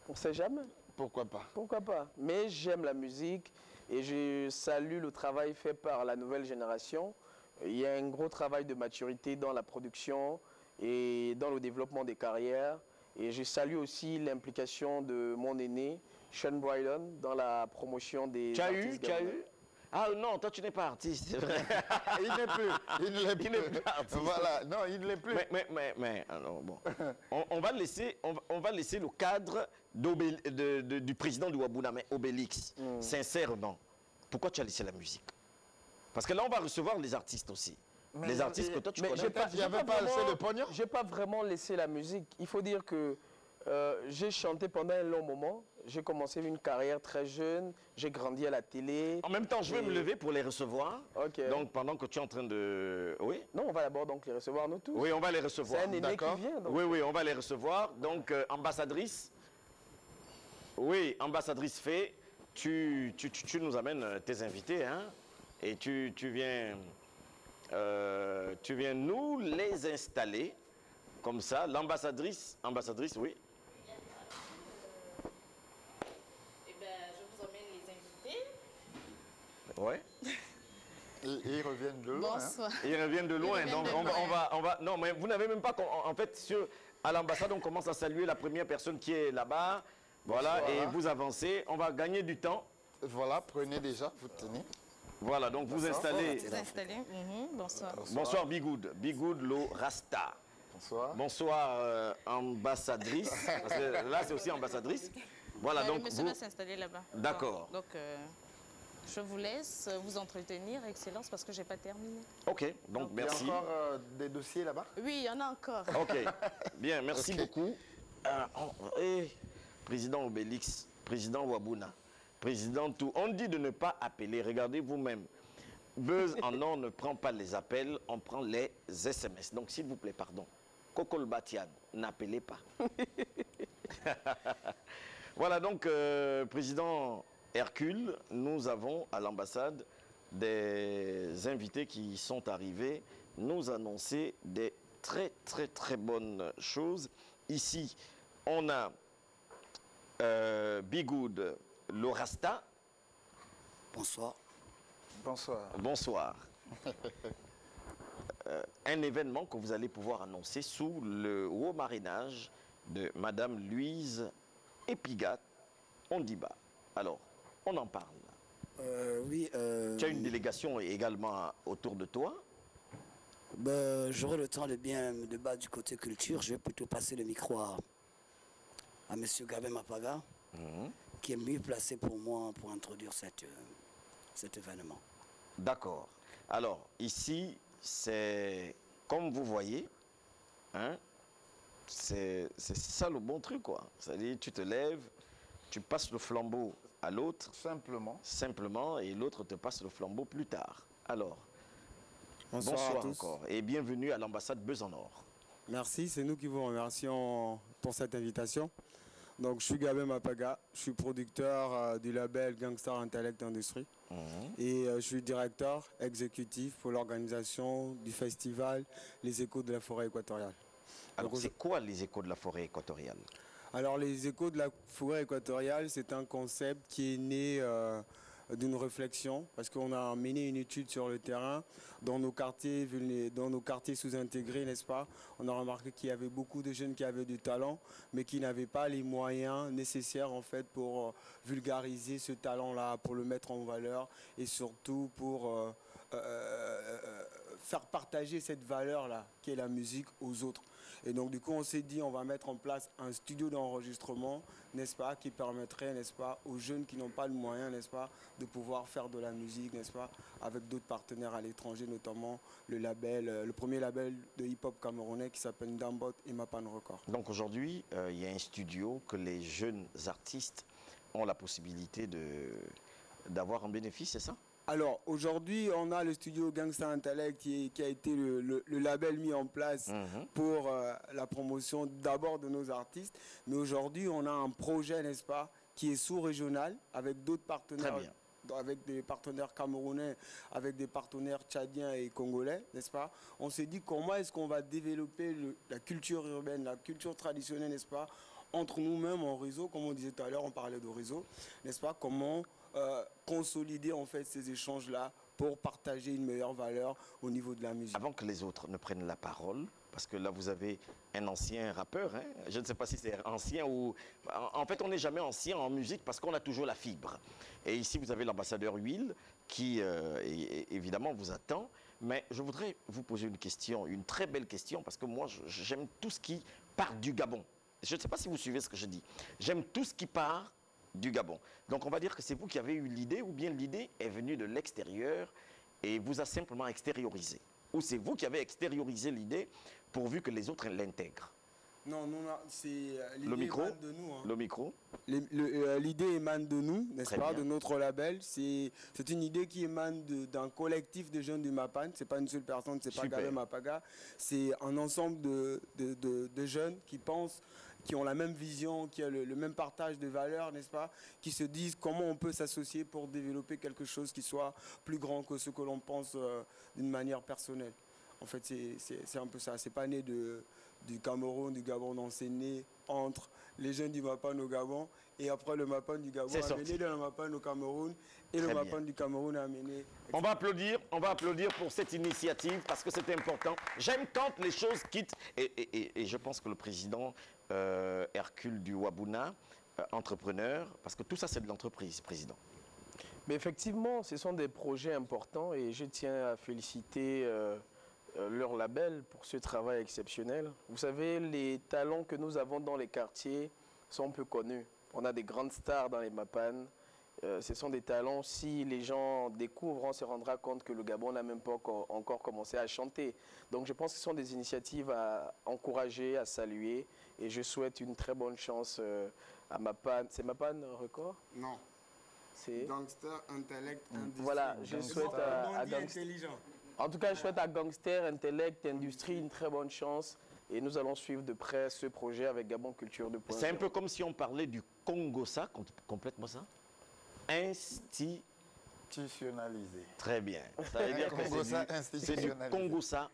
On ne sait jamais. Pourquoi pas? Pourquoi pas? Mais j'aime la musique et je salue le travail fait par la nouvelle génération. Il y a un gros travail de maturité dans la production et dans le développement des carrières. Et je salue aussi l'implication de mon aîné, Sean Brydon dans la promotion des artistes Tu as gabonais. eu? Ah non, toi tu n'es pas artiste, c'est vrai. Il n'est plus. Il ne l'est plus. Il n'est plus artiste. Voilà, non, il ne l'est plus. Mais alors bon, on va laisser le cadre du président du Wabuna, mais Obélix, sincèrement, pourquoi tu as laissé la musique? Parce que là, on va recevoir les artistes aussi. Mais les artistes que toi tu Mais connais. Il n'y avait pas assez de pognon. J'ai pas vraiment laissé la musique. Il faut dire que j'ai chanté pendant un long moment. J'ai commencé une carrière très jeune. J'ai grandi à la télé. En même temps, je vais me lever pour les recevoir. Ok. Donc, pendant que tu es en train de... Oui, Non, on va d'abord donc les recevoir nous tous. oui, on va les C'est recevoir. un aîné qui D'accord. vient. Donc. Oui, on va les recevoir. Donc, ambassadrice. Oui, ambassadrice Fée, tu nous amènes tes invités, hein, et tu viens nous les installer. Comme ça, ambassadrice, oui. Eh bien, je vous emmène les invités. Ouais. Et ils reviennent de loin. Hein. Bonsoir. Ils reviennent de loin, Ils donc reviennent de on va. Non, mais vous n'avez même pas. En fait, à l'ambassade, on commence à saluer la première personne qui est là-bas. Voilà, Bonsoir. et vous avancez. On va gagner du temps. Voilà, prenez déjà, vous tenez. Voilà, donc vous Bonsoir. installez. Vous installez. Bonsoir. Bonsoir, Bigoud. Bigoud Lo Rasta. Bonsoir. Bonsoir, ambassadrice. Parce que là, c'est aussi ambassadrice. Voilà, Le donc monsieur vous. va s'installer là-bas. D'accord. Donc, je vous laisse vous entretenir, Excellence, parce que je n'ai pas terminé. Ok, donc merci. Il y a encore des dossiers là-bas. Oui, il y en a encore. Ok, bien, merci Ok. beaucoup. Président Obélix, président Wabuna, président tout. On dit de ne pas appeler, regardez vous-même. Buzz en or ne prend pas les appels, on prend les SMS. Donc s'il vous plaît, pardon. Kokol Batian, n'appelez pas. Voilà donc, président Hercule, nous avons à l'ambassade des invités qui sont arrivés nous annoncer des très bonnes choses. Ici, on a Bigoud Lorasta. Bonsoir. Bonsoir. Bonsoir. Un événement que vous allez pouvoir annoncer sous le haut marinage de Madame Louise Epigat Ondiba. Alors, on en parle. Oui. Tu as une délégation également autour de toi. J'aurai le temps de bien me débattre du côté culture. Je vais plutôt passer le micro à M. Gabin Mapaga, qui est mieux placé pour moi pour introduire cet événement. D'accord. Alors, ici, c'est comme vous voyez, hein, c'est ça le bon truc, quoi. C'est-à-dire, tu te lèves, tu passes le flambeau à l'autre, simplement, et l'autre te passe le flambeau plus tard. Alors, bonsoir à tous. encore, et bienvenue à l'ambassade Besançon. Merci, c'est nous qui vous remercions pour cette invitation. Donc, je suis Gabin Mapaga, je suis producteur du label Gangstar Intellect Industrie et je suis directeur exécutif pour l'organisation du festival Les Échos de la Forêt Équatoriale. Alors, Donc, c'est quoi les échos de la forêt équatoriale? Alors, les Échos de la Forêt Équatoriale, c'est un concept qui est né d'une réflexion, parce qu'on a mené une étude sur le terrain, dans nos quartiers sous-intégrés, n'est-ce pas? On a remarqué qu'il y avait beaucoup de jeunes qui avaient du talent, mais qui n'avaient pas les moyens nécessaires, en fait, pour vulgariser ce talent-là, pour le mettre en valeur, et surtout pour faire partager cette valeur-là, qui est la musique, aux autres. Et donc, du coup, on s'est dit, on va mettre en place un studio d'enregistrement, n'est-ce pas, qui permettrait, n'est-ce pas, aux jeunes qui n'ont pas le moyen, n'est-ce pas, de pouvoir faire de la musique, n'est-ce pas, avec d'autres partenaires à l'étranger, notamment le premier label de hip-hop camerounais qui s'appelle Dambot et Mapan Record. Donc aujourd'hui, il y a un studio que les jeunes artistes ont la possibilité d'avoir en bénéfice, c'est ça? Alors, aujourd'hui, on a le studio Gangsta Intellect qui a été le label mis en place pour la promotion d'abord de nos artistes. Mais aujourd'hui, on a un projet, n'est-ce pas, qui est sous-régional avec d'autres partenaires. Très bien. Avec des partenaires camerounais, avec des partenaires tchadiens et congolais, n'est-ce pas? On s'est dit comment est-ce qu'on va développer la culture urbaine, la culture traditionnelle, n'est-ce pas? Entre nous-mêmes en réseau, comme on disait tout à l'heure, on parlait de réseau, n'est-ce pas? Comment consolider en fait ces échanges-là pour partager une meilleure valeur au niveau de la musique. Avant que les autres ne prennent la parole, parce que là, vous avez un ancien rappeur. Hein. Je ne sais pas si c'est ancien ou... En fait, on n'est jamais ancien en musique parce qu'on a toujours la fibre. Et ici, vous avez l'ambassadeur Will qui, évidemment, vous attend. Mais je voudrais vous poser une question, une très belle question, parce que moi, j'aime tout ce qui part du Gabon. Je ne sais pas si vous suivez ce que je dis. J'aime tout ce qui part du Gabon. Donc, on va dire que c'est vous qui avez eu l'idée, ou bien l'idée est venue de l'extérieur et vous a simplement extériorisé. Ou c'est vous qui avez extériorisé l'idée pourvu que les autres l'intègrent. Non, c'est Le l'idée micro, émane de nous. Hein. le micro. L'idée émane de nous, n'est-ce Très pas, bien. de notre label. C'est une idée qui émane d'un collectif de jeunes du Mapan. Ce n'est pas une seule personne, ce n'est pas Super. Gabé Mapaga. C'est un ensemble de jeunes qui pensent, qui ont la même vision, qui ont le même partage de valeurs, n'est-ce pas, qui se disent comment on peut s'associer pour développer quelque chose qui soit plus grand que ce que l'on pense d'une manière personnelle. En fait, c'est un peu ça. C'est pas né du Cameroun, du Gabon, non, c'est né entre les jeunes du Mapan au Gabon et après le Mapan du Gabon a mené le Mapan au Cameroun et Très le bien. Mapan du Cameroun a mené... On va applaudir pour cette initiative parce que c'est important. J'aime quand les choses quittent et je pense que le président Hercule du Wabuna, entrepreneur, parce que tout ça c'est de l'entreprise, président. Mais effectivement, ce sont des projets importants et je tiens à féliciter leur label pour ce travail exceptionnel. Vous savez, les talents que nous avons dans les quartiers sont peu connus. On a des grandes stars dans les Mapan. Ce sont des talents, si les gens découvrent, on se rendra compte que le Gabon n'a même pas encore commencé à chanter. Donc je pense que ce sont des initiatives à encourager, à saluer. Et je souhaite une très bonne chance à Mapan. C'est Mapan Record? Non. C'est... Gangster, intellect, industrie. Voilà, je souhaite à Gangster... intelligent. En tout cas, je souhaite à Gangster, Intellect, Industrie une très bonne chance. Et nous allons suivre de près ce projet avec Gabon Culture 2.0. C'est un peu comme si on parlait du Congossa, complètement ça. Institutionnalisé. Très bien. Ça veut dire que Congossa c'est du institutionnalisé. Congossa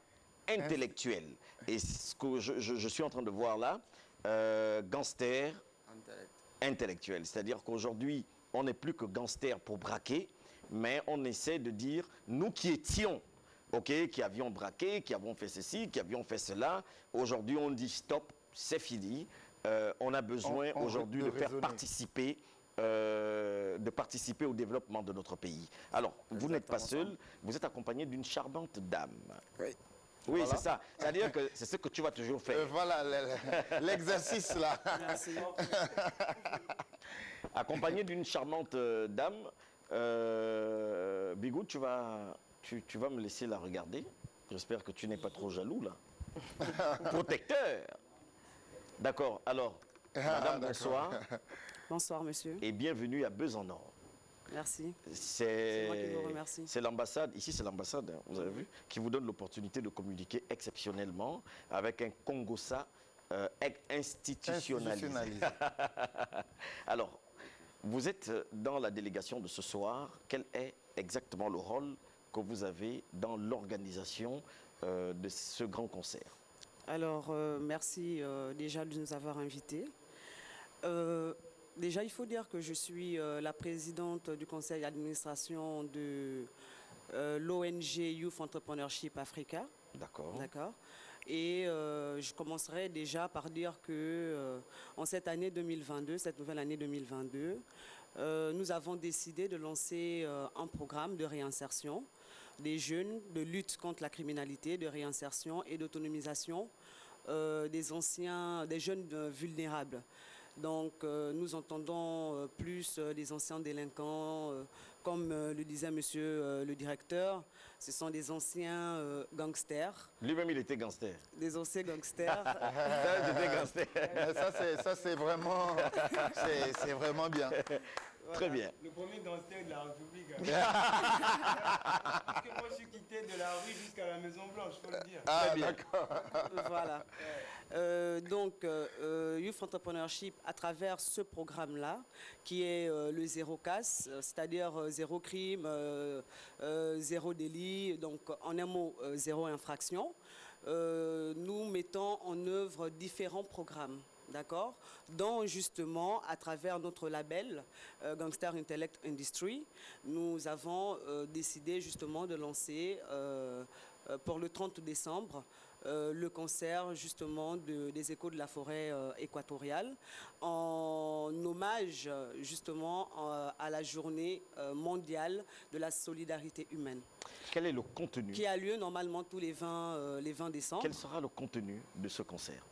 intellectuel. Et ce que je suis en train de voir là, gangster intellectuel. C'est-à-dire qu'aujourd'hui, on n'est plus que gangster pour braquer, mais on essaie de dire, nous qui étions, qui avions braqué, qui avons fait ceci, qui avions fait cela, aujourd'hui on dit stop, c'est fini. On a besoin aujourd'hui de faire participer au développement de notre pays. Alors, vous n'êtes pas seul, vous êtes accompagné d'une charmante dame. Oui. Oui, Voilà. c'est ça. C'est-à-dire que c'est ce que tu vas toujours faire. Voilà l'exercice là. Merci. Accompagné d'une charmante dame, Bigou, tu vas me laisser la regarder. J'espère que tu n'es pas trop jaloux là. Protecteur. D'accord. Alors, madame, bonsoir. Bonsoir, monsieur. Et bienvenue à Besançon. Merci. C'est moi qui vous remercie. C'est l'ambassade, ici c'est l'ambassade, hein, vous avez vu, qui vous donne l'opportunité de communiquer exceptionnellement avec un Congossa institutionnalisé. Alors, vous êtes dans la délégation de ce soir. Quel est exactement le rôle que vous avez dans l'organisation de ce grand concert? Alors, merci déjà de nous avoir invités. Déjà, il faut dire que je suis la présidente du conseil d'administration de l'ONG Youth Entrepreneurship Africa. D'accord. D'accord. Et je commencerai déjà par dire que en cette année 2022, cette nouvelle année 2022, nous avons décidé de lancer un programme de réinsertion des jeunes, de lutte contre la criminalité, de réinsertion et d'autonomisation des jeunes vulnérables. Donc nous entendons plus les anciens délinquants, comme le disait monsieur le directeur, ce sont des anciens gangsters. Lui-même, il était gangster. Des anciens gangsters. J'étais gangster. Ça c'est vraiment bien. Très bien. Le premier gangster de la République. Parce que moi, je suis quitté de la rue jusqu'à la Maison Blanche, il faut le dire. Ah, bien. d'accord. Voilà. Donc, Youth Entrepreneurship, à travers ce programme-là, qui est le zéro casse, c'est-à-dire zéro crime, zéro délit, donc en un mot, zéro infraction, nous mettons en œuvre différents programmes. D'accord, dont justement, à travers notre label Gangster Intellect Industry, nous avons décidé justement de lancer pour le 30 décembre le concert justement des échos de la forêt équatoriale en hommage justement à la journée mondiale de la solidarité humaine. Quel est le contenu? Qui a lieu normalement tous les 20 décembre. Quel sera le contenu de ce concert?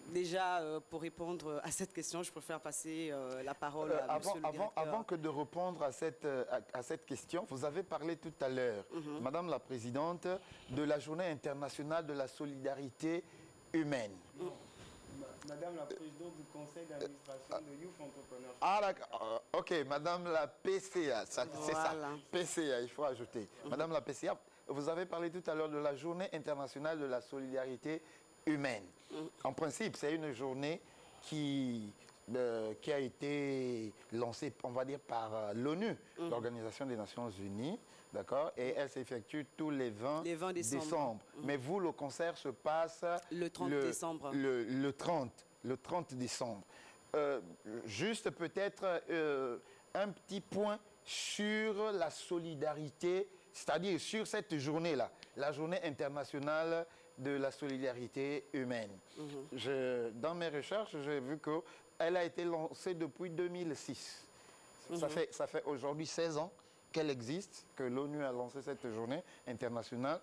Déjà, pour répondre à cette question, je préfère passer la parole à monsieur le directeur. Avant que de répondre à cette question, vous avez parlé tout à l'heure, Madame la Présidente, de la Journée internationale de la solidarité humaine. Madame la Présidente du Conseil d'administration de Youth Entrepreneurs. Ah d'accord, ok, Madame la PCA, c'est ça, Voilà. PCA, il faut ajouter. Madame la PCA, vous avez parlé tout à l'heure de la Journée internationale de la solidarité humaine. En principe, c'est une journée qui a été lancée, on va dire, par l'ONU, l'Organisation des Nations Unies, d'accord, et elle s'effectue tous les 20 décembre. Mais vous, le concert se passe Le 30 décembre. Le 30 décembre. Juste peut-être un petit point sur la solidarité, c'est-à-dire sur cette journée-là, la journée internationale de la solidarité humaine. Dans mes recherches, j'ai vu qu'elle a été lancée depuis 2006. Ça fait aujourd'hui 16 ans qu'elle existe, que l'ONU a lancé cette journée internationale.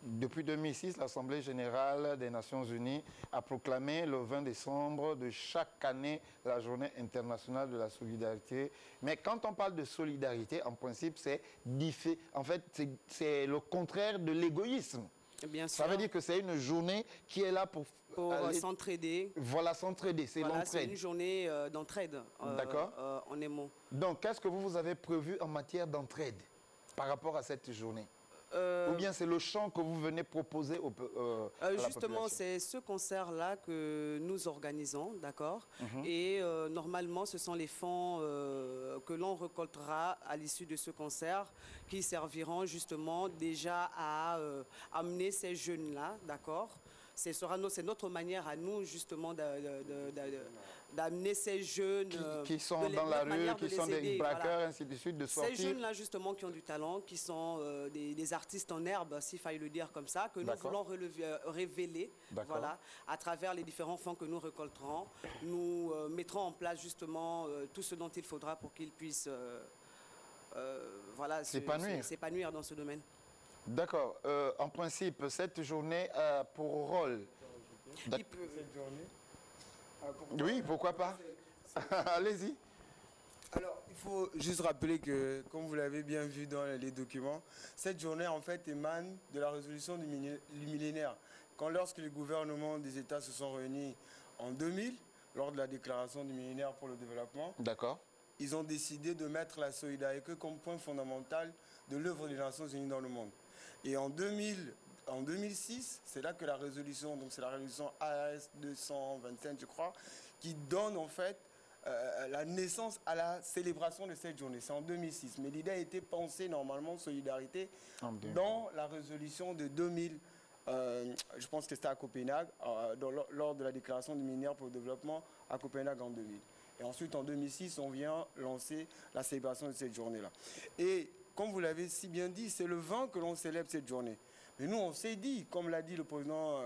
Depuis 2006, l'Assemblée générale des Nations Unies a proclamé le 20 décembre de chaque année la journée internationale de la solidarité. Mais quand on parle de solidarité, en principe, c'est le contraire de l'égoïsme. Bien sûr. Ça veut dire que c'est une journée qui est là pour s'entraider. Voilà, s'entraider, c'est Voilà, l'entraide. c'est une journée d'entraide. D'accord. En émo. Donc, qu'est-ce que vous avez prévu en matière d'entraide par rapport à cette journée? Ou bien c'est le chant que vous venez proposer à la justement, population? c'est ce concert-là que nous organisons, d'accord. Et normalement, ce sont les fonds que l'on récoltera à l'issue de ce concert qui serviront justement déjà à amener ces jeunes-là, d'accord. C'est notre manière à nous, justement, d'amener ces jeunes... Qui sont dans la rue, qui sont des braqueurs, voilà. ainsi de suite, de sortir. Ces jeunes-là, justement, qui ont du talent, qui sont des artistes en herbe, s'il fallait le dire comme ça, que nous voulons révéler, voilà, à travers les différents fonds que nous récolterons. Nous mettrons en place, justement, tout ce dont il faudra pour qu'ils puissent voilà, s'épanouir dans ce domaine. D'accord. En principe, cette journée a pour rôle... Cette journée Oui, pourquoi pas? Allez-y. Alors, il faut juste rappeler que, comme vous l'avez bien vu dans les documents, cette journée, en fait, émane de la résolution du millénaire. Lorsque les gouvernements des États se sont réunis en 2000, lors de la déclaration du millénaire pour le développement, ils ont décidé de mettre la solidarité comme point fondamental de l'œuvre des Nations Unies dans le monde. Et en 2006, c'est là que la résolution, donc c'est la résolution AS 225, je crois, qui donne en fait la naissance à la célébration de cette journée. C'est en 2006. Mais l'idée a été pensée normalement, solidarité, dans la résolution de 2000. Je pense que c'était à Copenhague, lors de la déclaration du millénaire pour le développement à Copenhague en 2000. Et ensuite, en 2006, on vient lancer la célébration de cette journée-là. Et comme vous l'avez si bien dit, c'est le 20 que l'on célèbre cette journée. Mais nous, on s'est dit, comme l'a dit le président,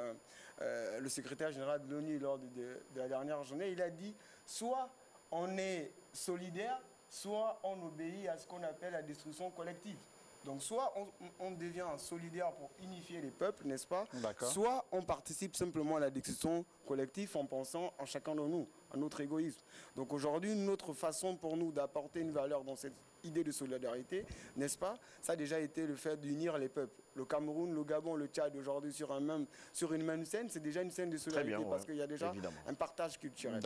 le secrétaire général de l'ONU lors de la dernière journée, il a dit, soit on est solidaire, soit on obéit à ce qu'on appelle la destruction collective. Donc soit on devient solidaire pour unifier les peuples, n'est-ce pas? Soit on participe simplement à la destruction collective en pensant en chacun de nous, à notre égoïsme. Donc aujourd'hui, notre façon pour nous d'apporter une valeur dans cette idée de solidarité, n'est-ce pas? Ça a déjà été le fait d'unir les peuples. Le Cameroun, le Gabon, le Tchad, aujourd'hui sur une même scène, c'est déjà une scène de solidarité parce qu'il y a déjà un partage culturel.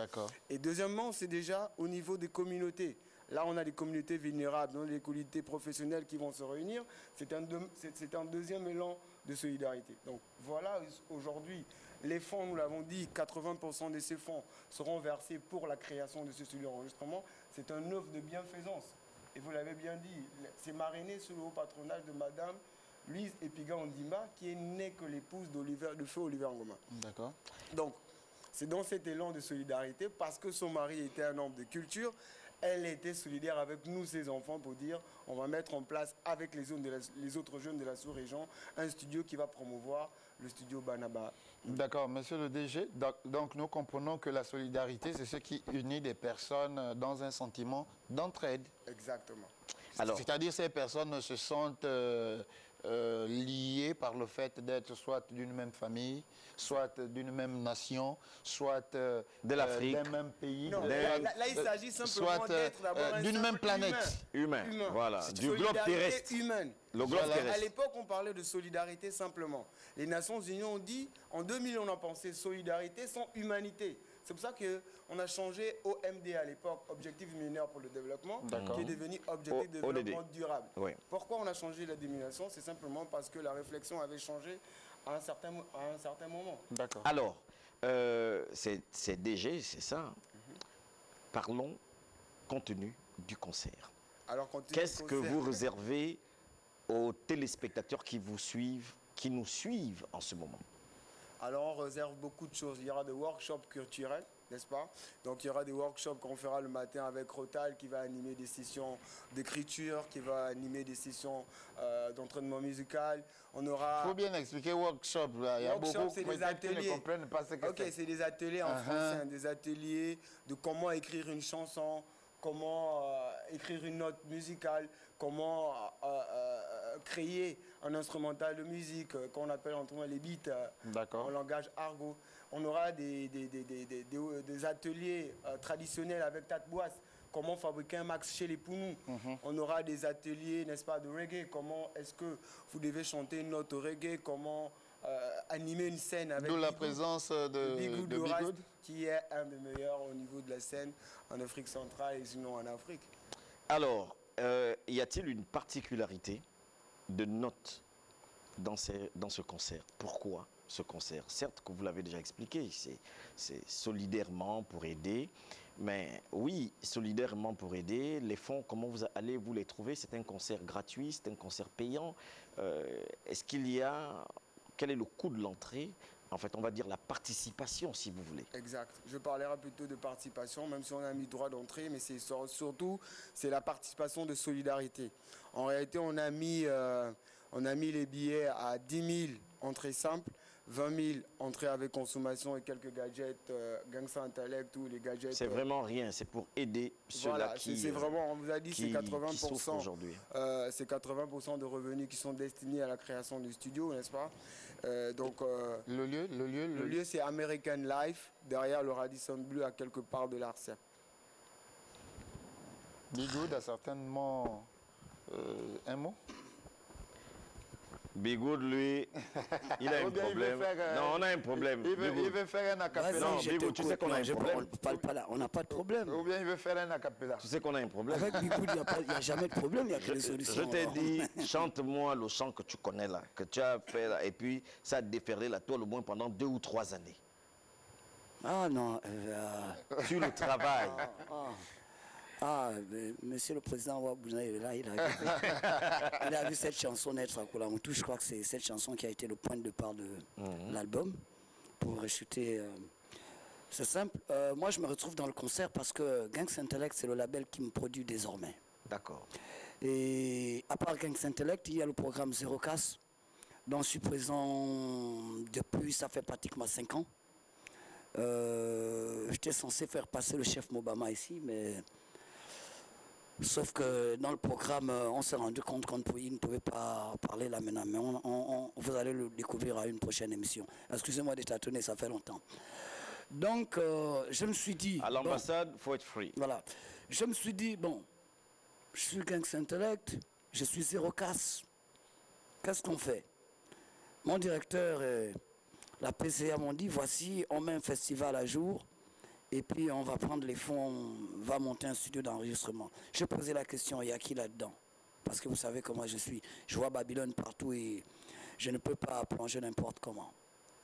Et deuxièmement, c'est déjà au niveau des communautés. Là, on a des communautés vulnérables, on a des communautés professionnelles qui vont se réunir. C'est un deuxième élan de solidarité. Donc voilà, aujourd'hui, les fonds, nous l'avons dit, 80% de ces fonds seront versés pour la création de ce studio d'enregistrement. C'est un œuvre de bienfaisance. Et vous l'avez bien dit, c'est marrainé sous le haut patronage de Madame Louise Epiga Ondimba, qui est née que l'épouse de feu Oliver Ngoma. D'accord. Donc, C'est dans cet élan de solidarité, parce que son mari était un homme de culture, elle était solidaire avec nous, ses enfants, pour dire on va mettre en place avec les autres jeunes de la sous-région un studio qui va promouvoir le studio Banaba. D'accord, monsieur le DG. Donc nous comprenons que la solidarité, c'est ce qui unit des personnes dans un sentiment d'entraide. Exactement. C'est-à-dire ces personnes se sentent liées par le fait d'être soit d'une même famille, soit d'une même nation, soit de l'Afrique, d'un même pays. Non, là, il s'agit simplement d'être d'abord d'une même planète. Humain. Voilà, C'est du globe terrestre. Humaine. Le globe terrestre. À l'époque, on parlait de solidarité simplement. Les Nations Unies ont dit, en 2000, on a pensé solidarité sans humanité. C'est pour ça qu'on a changé OMD à l'époque, Objectif millénaire pour le développement, qui est devenu Objectif de développement durable. Oui. Pourquoi on a changé la dénomination? C'est simplement parce que la réflexion avait changé à un certain moment. D'accord. Alors, c'est DG, c'est ça. Parlons contenu du concert. Qu'est-ce que vous réservez aux téléspectateurs qui vous suivent, qui nous suivent en ce moment? Alors on réserve beaucoup de choses. Il y aura des workshops culturels, n'est-ce pas? Donc il y aura des workshops qu'on fera le matin avec Rotal qui va animer des sessions d'écriture, qui va animer des sessions d'entraînement musical. On aura... Il faut bien expliquer workshop. Là. Il y a beaucoup c'est des ateliers. qui ne comprennent pas ce que c'est. Ok, c'est des ateliers en français, des ateliers de comment écrire une chanson, comment écrire une note musicale, comment créer un instrumental de musique qu'on appelle entre les beats en langage argot. On aura des ateliers traditionnels avec Tatboas, comment fabriquer un max chez les Pounous. On aura des ateliers, n'est-ce pas, de reggae, comment est-ce que vous devez chanter une note reggae, comment animer une scène avec D'où la présence de Bigoud, qui est un des meilleurs au niveau de la scène en Afrique centrale et sinon en Afrique. Alors, y a-t-il une particularité de notes dans ce concert? Pourquoi ce concert? Certes, que vous l'avez déjà expliqué, c'est solidairement pour aider, mais oui, solidairement pour aider. Les fonds, comment vous allez vous les trouver? C'est un concert gratuit, c'est un concert payant. Est-ce qu'il y a... Quel est le coût de l'entrée? En fait, on va dire la participation, si vous voulez. Exact. Je parlerai plutôt de participation, même si on a mis droit d'entrée, mais c'est surtout la participation de solidarité. En réalité, on a mis les billets à 10 000 entrées simples, 20 000 entrées avec consommation et quelques gadgets, Gangsta Intellect ou les gadgets. C'est vraiment rien, c'est pour aider ceux-là qui... C'est vraiment, on vous a dit, c'est 80%. Aujourd'hui. C'est 80% de revenus qui sont destinés à la création du studio, n'est-ce pas? Le lieu, c'est American Life, derrière le Radisson Blu, à quelque part de l'Arcep. Bigoud a certainement un mot. Bigoud, lui, il a un problème. Non, on a un problème. Il veut faire un acapella. Non, Bigoud, tu sais qu'on a un problème. On n'a pas de problème. Ou bien il veut faire un acapella. Tu sais qu'on a un problème. Avec Bigoud, il n'y a jamais de problème, il n'y a que des solutions. Je t'ai dit, chante-moi le chant que tu connais là, que tu as fait là, et puis ça a déferlé la toile au moins pendant 2 ou 3 années. Ah non. Sur le travail. Monsieur le Président Wabouna, il a vu cette chanson naître à Koulamoutou. Je crois que c'est cette chanson qui a été le point de départ de l'album. Pour rechuter, c'est simple. Moi, je me retrouve dans le concert parce que Gangsta Intellect, c'est le label qui me produit désormais. D'accord. Et à part Gangsta Intellect, il y a le programme Zéro Casse, dont je suis présent depuis, ça fait pratiquement 5 ans. J'étais censé faire passer le chef Mobama ici, mais... Sauf que dans le programme, on s'est rendu compte qu'il ne pouvait pas parler là maintenant. Mais vous allez le découvrir à une prochaine émission. Excusez-moi d'être tâtonné, ça fait longtemps. Donc, je me suis dit... À l'ambassade, il faut être free. Voilà. Je me suis dit, bon, je suis Gangsta Intellect, je suis Zéro Casse. Qu'est-ce qu'on fait? Mon directeur, la PCA m'ont dit, voici, on met un festival à jour. Et puis on va prendre les fonds, on va monter un studio d'enregistrement. Je posais la question, il y a qui là-dedans? Parce que vous savez comment je suis. Je vois Babylone partout et je ne peux pas plonger n'importe comment.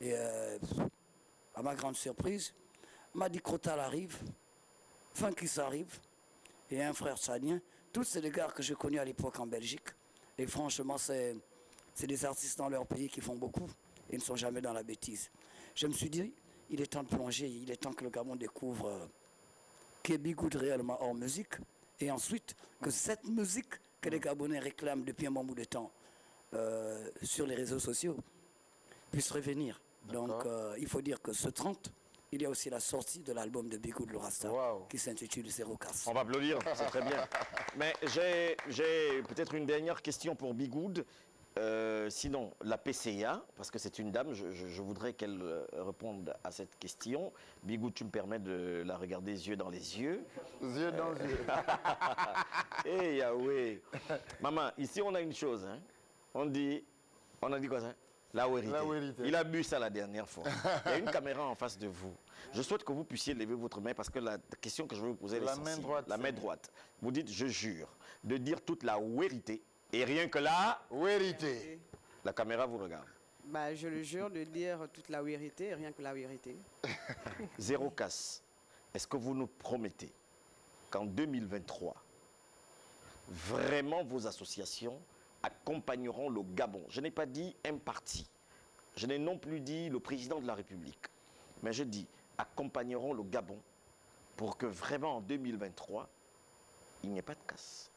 Et à ma grande surprise, on m'a dit Krotal arrive, Funkis arrive, et un frère tchadien. Tous ces deux gars que j'ai connus à l'époque en Belgique. Et franchement, c'est des artistes dans leur pays qui font beaucoup et ne sont jamais dans la bêtise. Je me suis dit, il est temps de plonger, il est temps que le Gabon découvre qu'est Bigoud réellement hors musique, et ensuite que cette musique que les Gabonais réclament depuis un bon bout de temps sur les réseaux sociaux puisse revenir. Donc il faut dire que ce 30, il y a aussi la sortie de l'album de Bigoud le Rasta qui s'intitule Zéro Casse. On va applaudir, c'est très bien. Mais j'ai peut-être une dernière question pour Bigoud. Sinon, la PCA, parce que c'est une dame, je voudrais qu'elle réponde à cette question. Bigoud, tu me permets de la regarder yeux dans les yeux. Yeux dans les yeux. Eh Yahweh. Maman, ici on a une chose. Hein. On a dit quoi ça? La vérité. La vérité. Il a bu ça la dernière fois. Il y a une caméra en face de vous. Je souhaite que vous puissiez lever votre main parce que la question que je vais vous poser est La main sensible. droite. La main droite. Vous dites, je jure de dire toute la vérité et rien que la Vérité. La caméra vous regarde. Bah, je le jure de dire toute la vérité, rien que la vérité. Zéro casse. Est-ce que vous nous promettez qu'en 2023, vraiment vos associations accompagneront le Gabon? Je n'ai pas dit un parti. Je n'ai non plus dit le président de la République. Mais je dis accompagneront le Gabon pour que vraiment en 2023, il n'y ait pas de casse.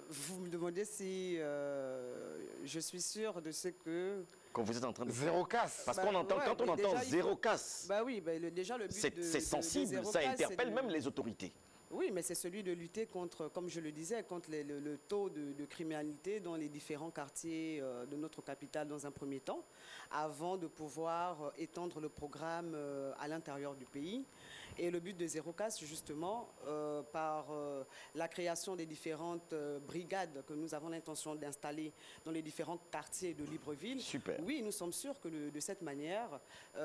Vous me demandez si je suis sûre de ce que... Quand vous êtes en train de Zéro casse. Parce qu'on entend, quand on entend zéro casse, Bah oui, bah, déjà le but c'est sensible, Zéro ça Casse, interpelle c'est même les autorités. Oui, mais c'est celui de lutter contre, comme je le disais, contre le taux de criminalité dans les différents quartiers de notre capitale dans un premier temps, avant de pouvoir étendre le programme à l'intérieur du pays. Et le but de Zéro Casse, justement, par la création des différentes brigades que nous avons l'intention d'installer dans les différents quartiers de Libreville. Super. Oui, nous sommes sûrs que de cette manière,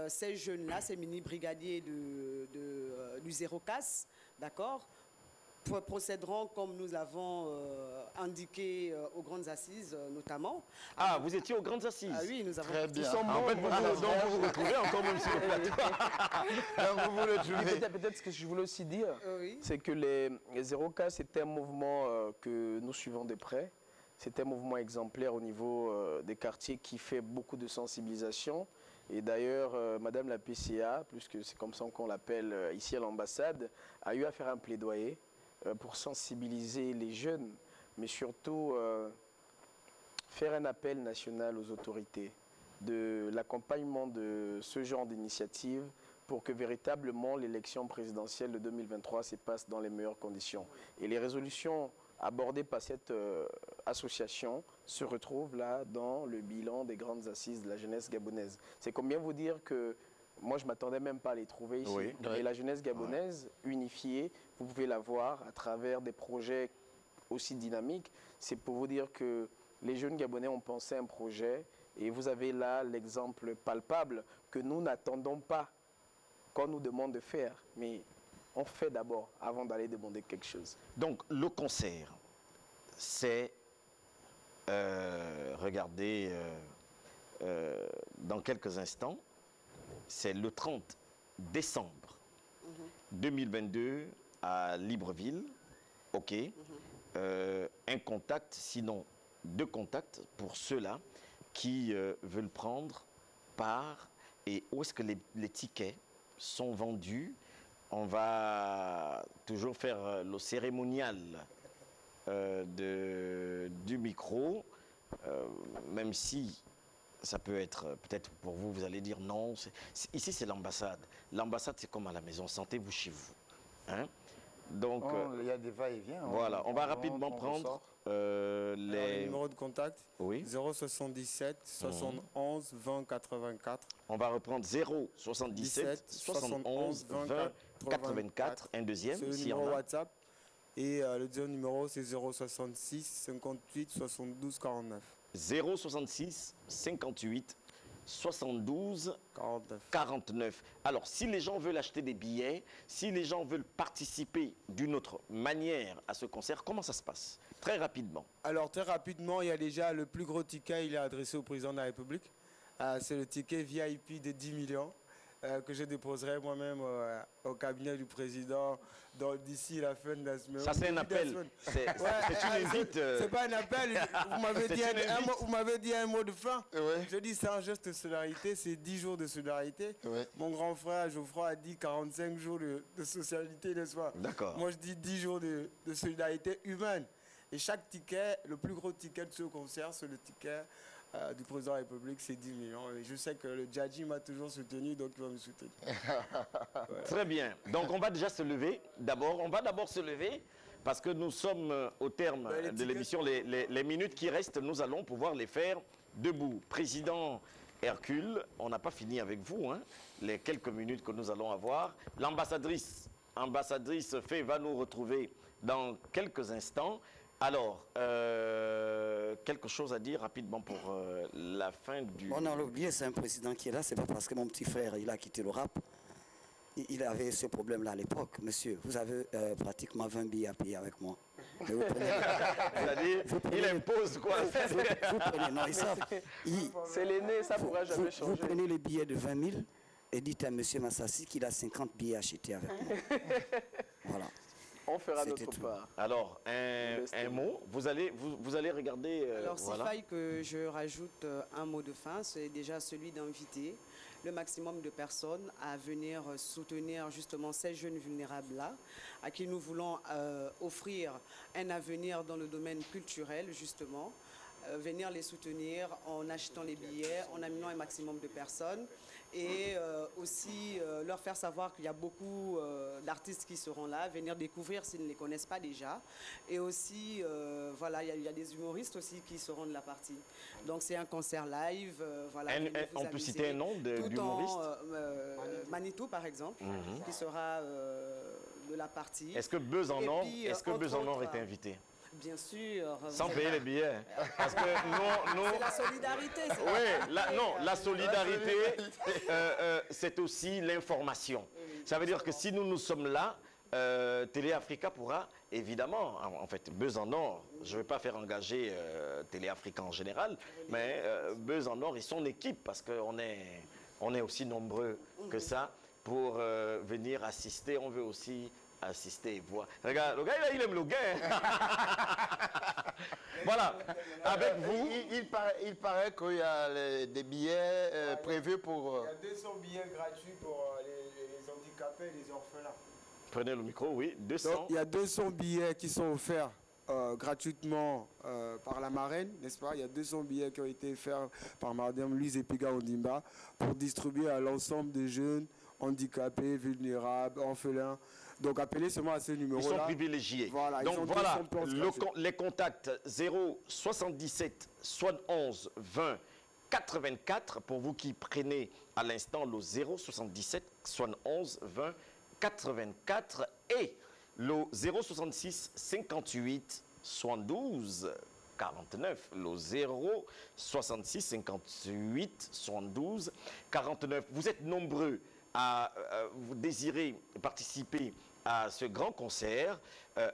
ces jeunes-là, ces mini-brigadiers du Zéro Casse, d'accord, procéderont comme nous l'avons indiqué aux grandes assises notamment. Ah, vous étiez aux grandes assises? Ah oui, nous avons... Très bien. En fait, vous vous retrouvez encore même sur le plateau. Donc, vous le trouvez. Peut-être ce que je voulais aussi dire, Oui. c'est que les Zéro Casse, c'était un mouvement que nous suivons de près. C'est un mouvement exemplaire au niveau des quartiers qui fait beaucoup de sensibilisation. Et d'ailleurs, Madame la PCA, puisque c'est comme ça qu'on l'appelle ici à l'ambassade, a eu à faire un plaidoyer pour sensibiliser les jeunes, mais surtout faire un appel national aux autorités de l'accompagnement de ce genre d'initiative pour que véritablement l'élection présidentielle de 2023 se passe dans les meilleures conditions. Et les résolutions abordées par cette association se retrouvent là dans le bilan des grandes assises de la jeunesse gabonaise. C'est combien vous dire que moi, je ne m'attendais même pas à les trouver ici. Oui. Et la jeunesse gabonaise unifiée, vous pouvez la voir à travers des projets aussi dynamiques. C'est pour vous dire que les jeunes Gabonais ont pensé un projet et vous avez là l'exemple palpable que nous n'attendons pas qu'on nous demande de faire. Mais on fait d'abord avant d'aller demander quelque chose. Donc, le concert, c'est, regardez, dans quelques instants, c'est le 30 décembre 2022 à Libreville. OK. Un contact, sinon 2 contacts pour ceux-là qui veulent prendre part. Et où est-ce que les tickets sont vendus? On va toujours faire le cérémonial du micro, même si ça peut être, peut-être pour vous, vous allez dire non. Ici, c'est l'ambassade. L'ambassade, c'est comme à la maison. Sentez-vous chez vous. Hein? Donc, Il y a des va-et-vient. voilà, on va rapidement prendre Alors, le les... numéro de contact, Oui. 077 71 20 84. On va reprendre 077 71 20 84. Un deuxième, C'est le s'il y en numéro a. WhatsApp. Et le deuxième numéro, c'est 066 58 72 49. 066 58 72 49. 49. Alors, si les gens veulent acheter des billets, si les gens veulent participer d'une autre manière à ce concert, comment ça se passe? Très rapidement. Alors, très rapidement, il y a déjà le plus gros ticket, il est adressé au président de la République. C'est le ticket VIP de 10 millions. que je déposerai moi-même au cabinet du président d'ici la fin de la semaine. Ça, c'est un appel. C'est une invite. C'est pas un appel. Vous m'avez dit un mot de fin. Ouais. Je dis c'est un geste de solidarité, c'est 10 jours de solidarité. Ouais. Mon grand frère Geoffroy a dit 45 jours de socialité, n'est-ce pas? D'accord. Moi, je dis 10 jours de solidarité humaine. Et chaque ticket, le plus gros ticket de ce concert, c'est le ticket du président de la République, c'est 10 millions. Et je sais que le Djadji m'a toujours soutenu, donc il va me soutenir. Ouais. Très bien. Donc, on va déjà se lever. On va d'abord se lever parce que nous sommes au terme de l'émission. Les minutes qui restent, nous allons pouvoir les faire debout. Président Hercule, on n'a pas fini avec vous, hein, les quelques minutes que nous allons avoir. L'ambassadrice Faye va nous retrouver dans quelques instants. Alors, quelque chose à dire rapidement pour la fin du... On a oublié, c'est un président qui est là, c'est pas parce que mon petit frère, il a quitté le rap. Il avait ce problème-là à l'époque. Monsieur, vous avez pratiquement 20 billets à payer avec moi. Mais vous prenez, c'est-à-dire, il impose quoi? vous prenez, non, ils savent. C'est l'aîné, ça ne pourra jamais changer. Vous prenez les billets de 20 000 et dites à monsieur Massassi qu'il a 50 billets achetés avec moi. Voilà. On fera C'était notre tout. part. Alors, un mot, vous allez regarder... Alors, voilà. s'il faille que je rajoute un mot de fin, c'est déjà celui d'inviter le maximum de personnes à venir soutenir justement ces jeunes vulnérables-là, à qui nous voulons offrir un avenir dans le domaine culturel, justement. Venir les soutenir en achetant les billets, en amenant un maximum de personnes et aussi leur faire savoir qu'il y a beaucoup d'artistes qui seront là, venir découvrir s'ils ne les connaissent pas déjà. Et aussi, voilà, il y a des humoristes aussi qui seront de la partie. Donc c'est un concert live. Voilà, On peut citer un nom d'humoriste? Manitou, par exemple, qui sera de la partie. Est-ce que Buzz en Or est invité? Bien sûr. Sans payer les billets. Parce que nous... C'est la solidarité. Oui, la solidarité, c'est aussi l'information. Ça veut dire que si nous sommes là, Télé Africa pourra, évidemment, en fait, Buzz en Or, je ne vais pas faire engager Télé Africa en général, mais Buzz en Or et son équipe, parce qu'on est aussi nombreux que ça, pour venir assister. On veut aussi assister et voir. Regarde, le gars, il aime le gars. Voilà, avec vous. Il paraît qu'il y a des billets prévus pour... Il y a 200 billets gratuits pour les handicapés et les orphelins. Prenez le micro, oui, 200. Donc, il y a 200 billets qui sont offerts gratuitement par la marraine, n'est-ce pas? Il y a 200 billets qui ont été offerts par Madame Louise Epiga Ondimba pour distribuer à l'ensemble des jeunes handicapés, vulnérables, orphelins. Donc appelez seulement à ce numéro-là. Ils sont privilégiés. Voilà, donc voilà, les contacts 077 71 20 84 pour vous qui prenez à l'instant le 077 71 20 84 et le 066 58 72 49. Le 066 58 72 49. Vous êtes nombreux à vous désirer participer à ce grand concert,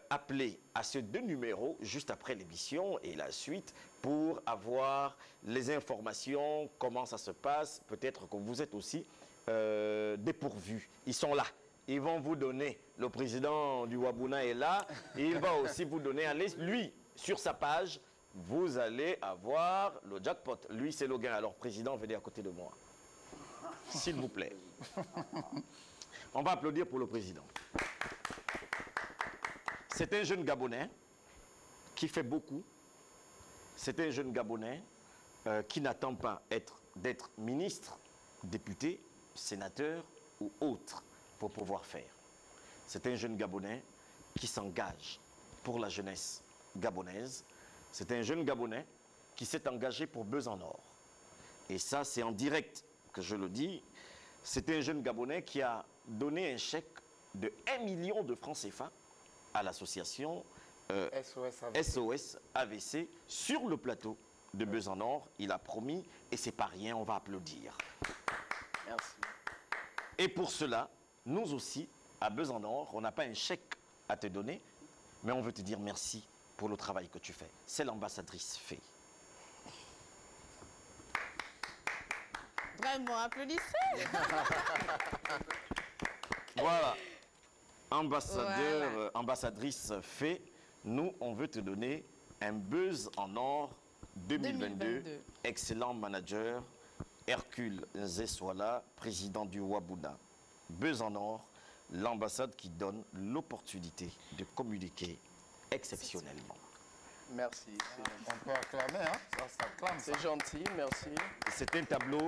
appelez à ces deux numéros juste après l'émission et la suite pour avoir les informations, comment ça se passe. Peut-être que vous êtes aussi dépourvus. Ils sont là. Ils vont vous donner. Le président du Wabuna est là. Et il va aussi vous donner. Lui, sur sa page, vous allez avoir le jackpot. Lui, c'est le gain. Alors, président, venez à côté de moi. S'il vous plaît. On va applaudir pour le président. C'est un jeune Gabonais qui fait beaucoup. C'est un jeune Gabonais qui n'attend pas d'être ministre, député, sénateur ou autre pour pouvoir faire. C'est un jeune Gabonais qui s'engage pour la jeunesse gabonaise. C'est un jeune Gabonais qui s'est engagé pour Buzz en Or. Et ça, c'est en direct que je le dis. C'est un jeune Gabonais qui a donné un chèque de 1 million de francs CFA à l'association SOS AVC sur le plateau de Buzz en Or. Il a promis et c'est pas rien, on va applaudir. Merci. Et pour cela, nous aussi, à Buzz en Or, on n'a pas un chèque à te donner, mais on veut te dire merci pour le travail que tu fais. C'est l'ambassadrice Faye. Vraiment, applaudissez. Voilà. Ambassadeur, Voilà. ambassadrice Fée, nous, on veut te donner un buzz en or 2022. 2022. Excellent manager, Hercule Zeswala, président du Wabuna. Buzz en or, l'ambassade qui donne l'opportunité de communiquer exceptionnellement. Merci. On peut acclamer, hein? Ça clame. C'est gentil, merci. C'est un tableau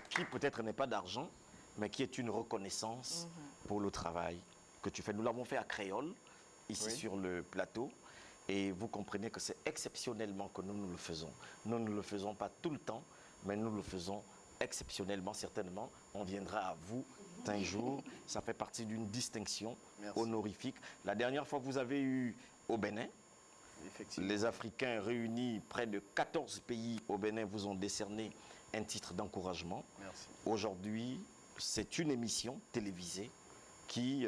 qui peut-être n'est pas d'argent, mais qui est une reconnaissance pour le travail que tu fais. Nous l'avons fait à Créole, ici Oui. sur le plateau. Et vous comprenez que c'est exceptionnellement que nous le faisons. Nous ne le faisons pas tout le temps, mais nous le faisons exceptionnellement, certainement. On viendra à vous un jour. Ça fait partie d'une distinction Merci. honorifique. La dernière fois, vous avez eu au Bénin, Effectivement. les Africains réunis, près de 14 pays au Bénin, vous ont décerné un titre d'encouragement. Merci. Aujourd'hui, c'est une émission télévisée qui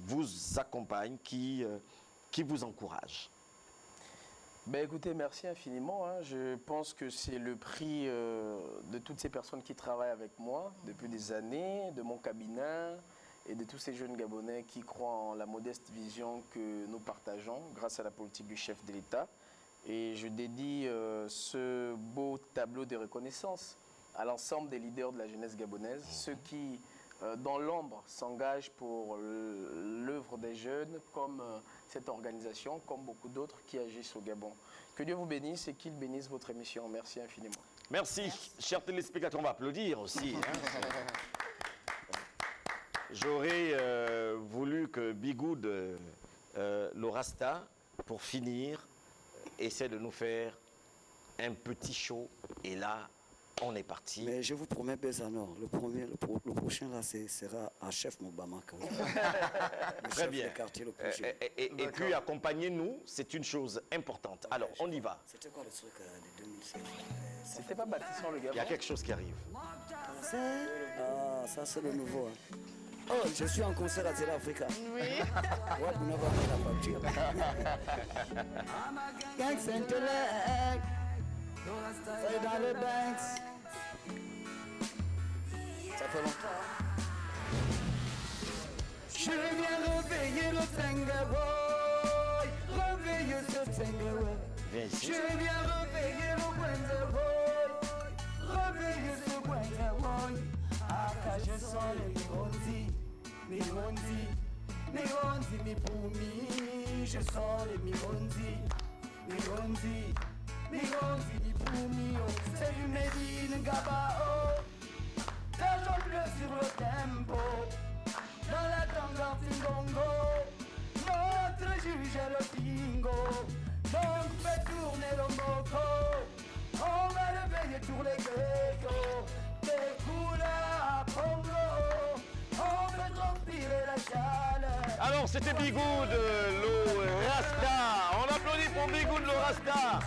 vous accompagne, qui vous encourage. Ben écoutez, merci infiniment, hein. Je pense que c'est le prix de toutes ces personnes qui travaillent avec moi depuis des années, de mon cabinet et de tous ces jeunes Gabonais qui croient en la modeste vision que nous partageons grâce à la politique du chef de l'État. Et je dédie ce beau tableau de reconnaissance à l'ensemble des leaders de la jeunesse gabonaise, ceux qui, dans l'ombre, s'engagent pour l'œuvre des jeunes, comme cette organisation, comme beaucoup d'autres qui agissent au Gabon. Que Dieu vous bénisse et qu'il bénisse votre émission. Merci infiniment. Merci, chers téléspectateurs, on va applaudir aussi. Hein. J'aurais voulu que Bigoud, le Rasta, pour finir, essaie de nous faire un petit show. Et là, on est parti. Mais je vous promets, Bézanor, le prochain là, sera à Chef Moubamaka. Très bien. Quartier, le prochain. Et puis, accompagnez-nous, c'est une chose importante. Alors, on y va. C'était quoi le truc de 2007 C'était pas bâtissant le Il y a Gabon? quelque chose qui arrive. Ah, ça c'est le nouveau. Hein. Oh, je suis en concert à Télé Africa. Oui. Ouais, vous n'avez pas la facture. Gang Saint-Elec, c'est dans le Banks. Ça fait longtemps. Je viens réveiller le Tengaboy, réveiller ce Tengaboy. Viens ici. Je viens réveiller le Wengaboy, réveiller ce Wengaboy. Ah, car je sens les Mironzi, Mironzi, mi Poumi. Je sens les Mironzi, Mironzi, mi Poumi. C'est du Médine Gabao, l'argent bleu sur le tempo. Dans la tanga Fingongo, notre juge est le bingo. Donc fais tourner le moco, on va réveiller tous les ghettos. Des couleurs à Congo, on fait transpirer la chaleur. Alors, c'était Bigoud, le Rasta. On applaudit pour Bigoud, le Rasta.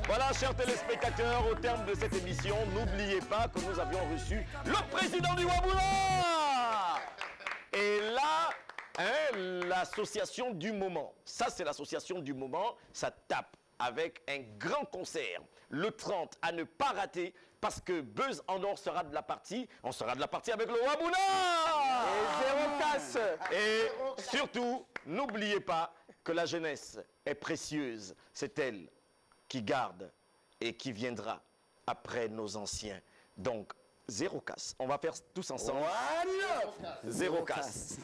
Voilà, chers téléspectateurs, au terme de cette émission, n'oubliez pas que nous avions reçu le président du Wabuna. Et là, hein, l'association du moment. Ça, c'est l'association du moment. Ça tape avec un grand concert. Le 30, à ne pas rater, parce que Buzz en or sera de la partie. On sera de la partie avec le Wabuna. Et zéro casse. Et surtout, n'oubliez pas que la jeunesse est précieuse. C'est elle qui garde et qui viendra après nos anciens. Donc, zéro casse. On va faire tous ensemble. Zéro casse.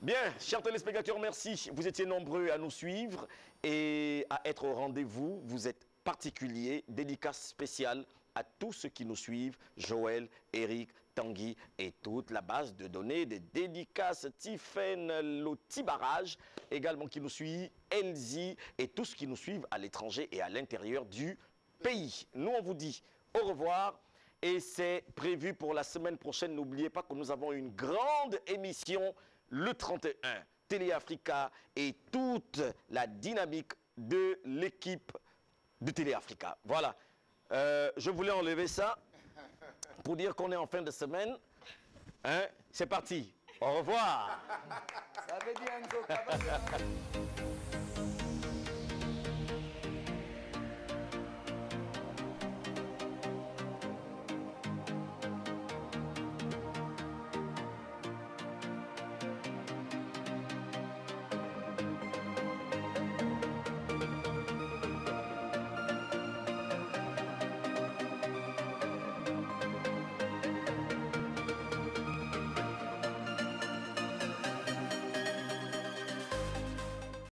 Bien, chers téléspectateurs, merci. Vous étiez nombreux à nous suivre et à être au rendez-vous. Vous êtes particuliers, dédicace spéciale à tous ceux qui nous suivent, Joël, Eric, Tanguy et toute la base de données des dédicaces, Tiffen, Loti Barrage, également qui nous suit, Elsie et tous ceux qui nous suivent à l'étranger et à l'intérieur du pays. Nous, on vous dit au revoir et c'est prévu pour la semaine prochaine. N'oubliez pas que nous avons une grande émission le 31, Télé Africa et toute la dynamique de l'équipe de Télé Africa. Voilà. Je voulais enlever ça pour dire qu'on est en fin de semaine. Hein? C'est parti. Au revoir. Ça veut dire un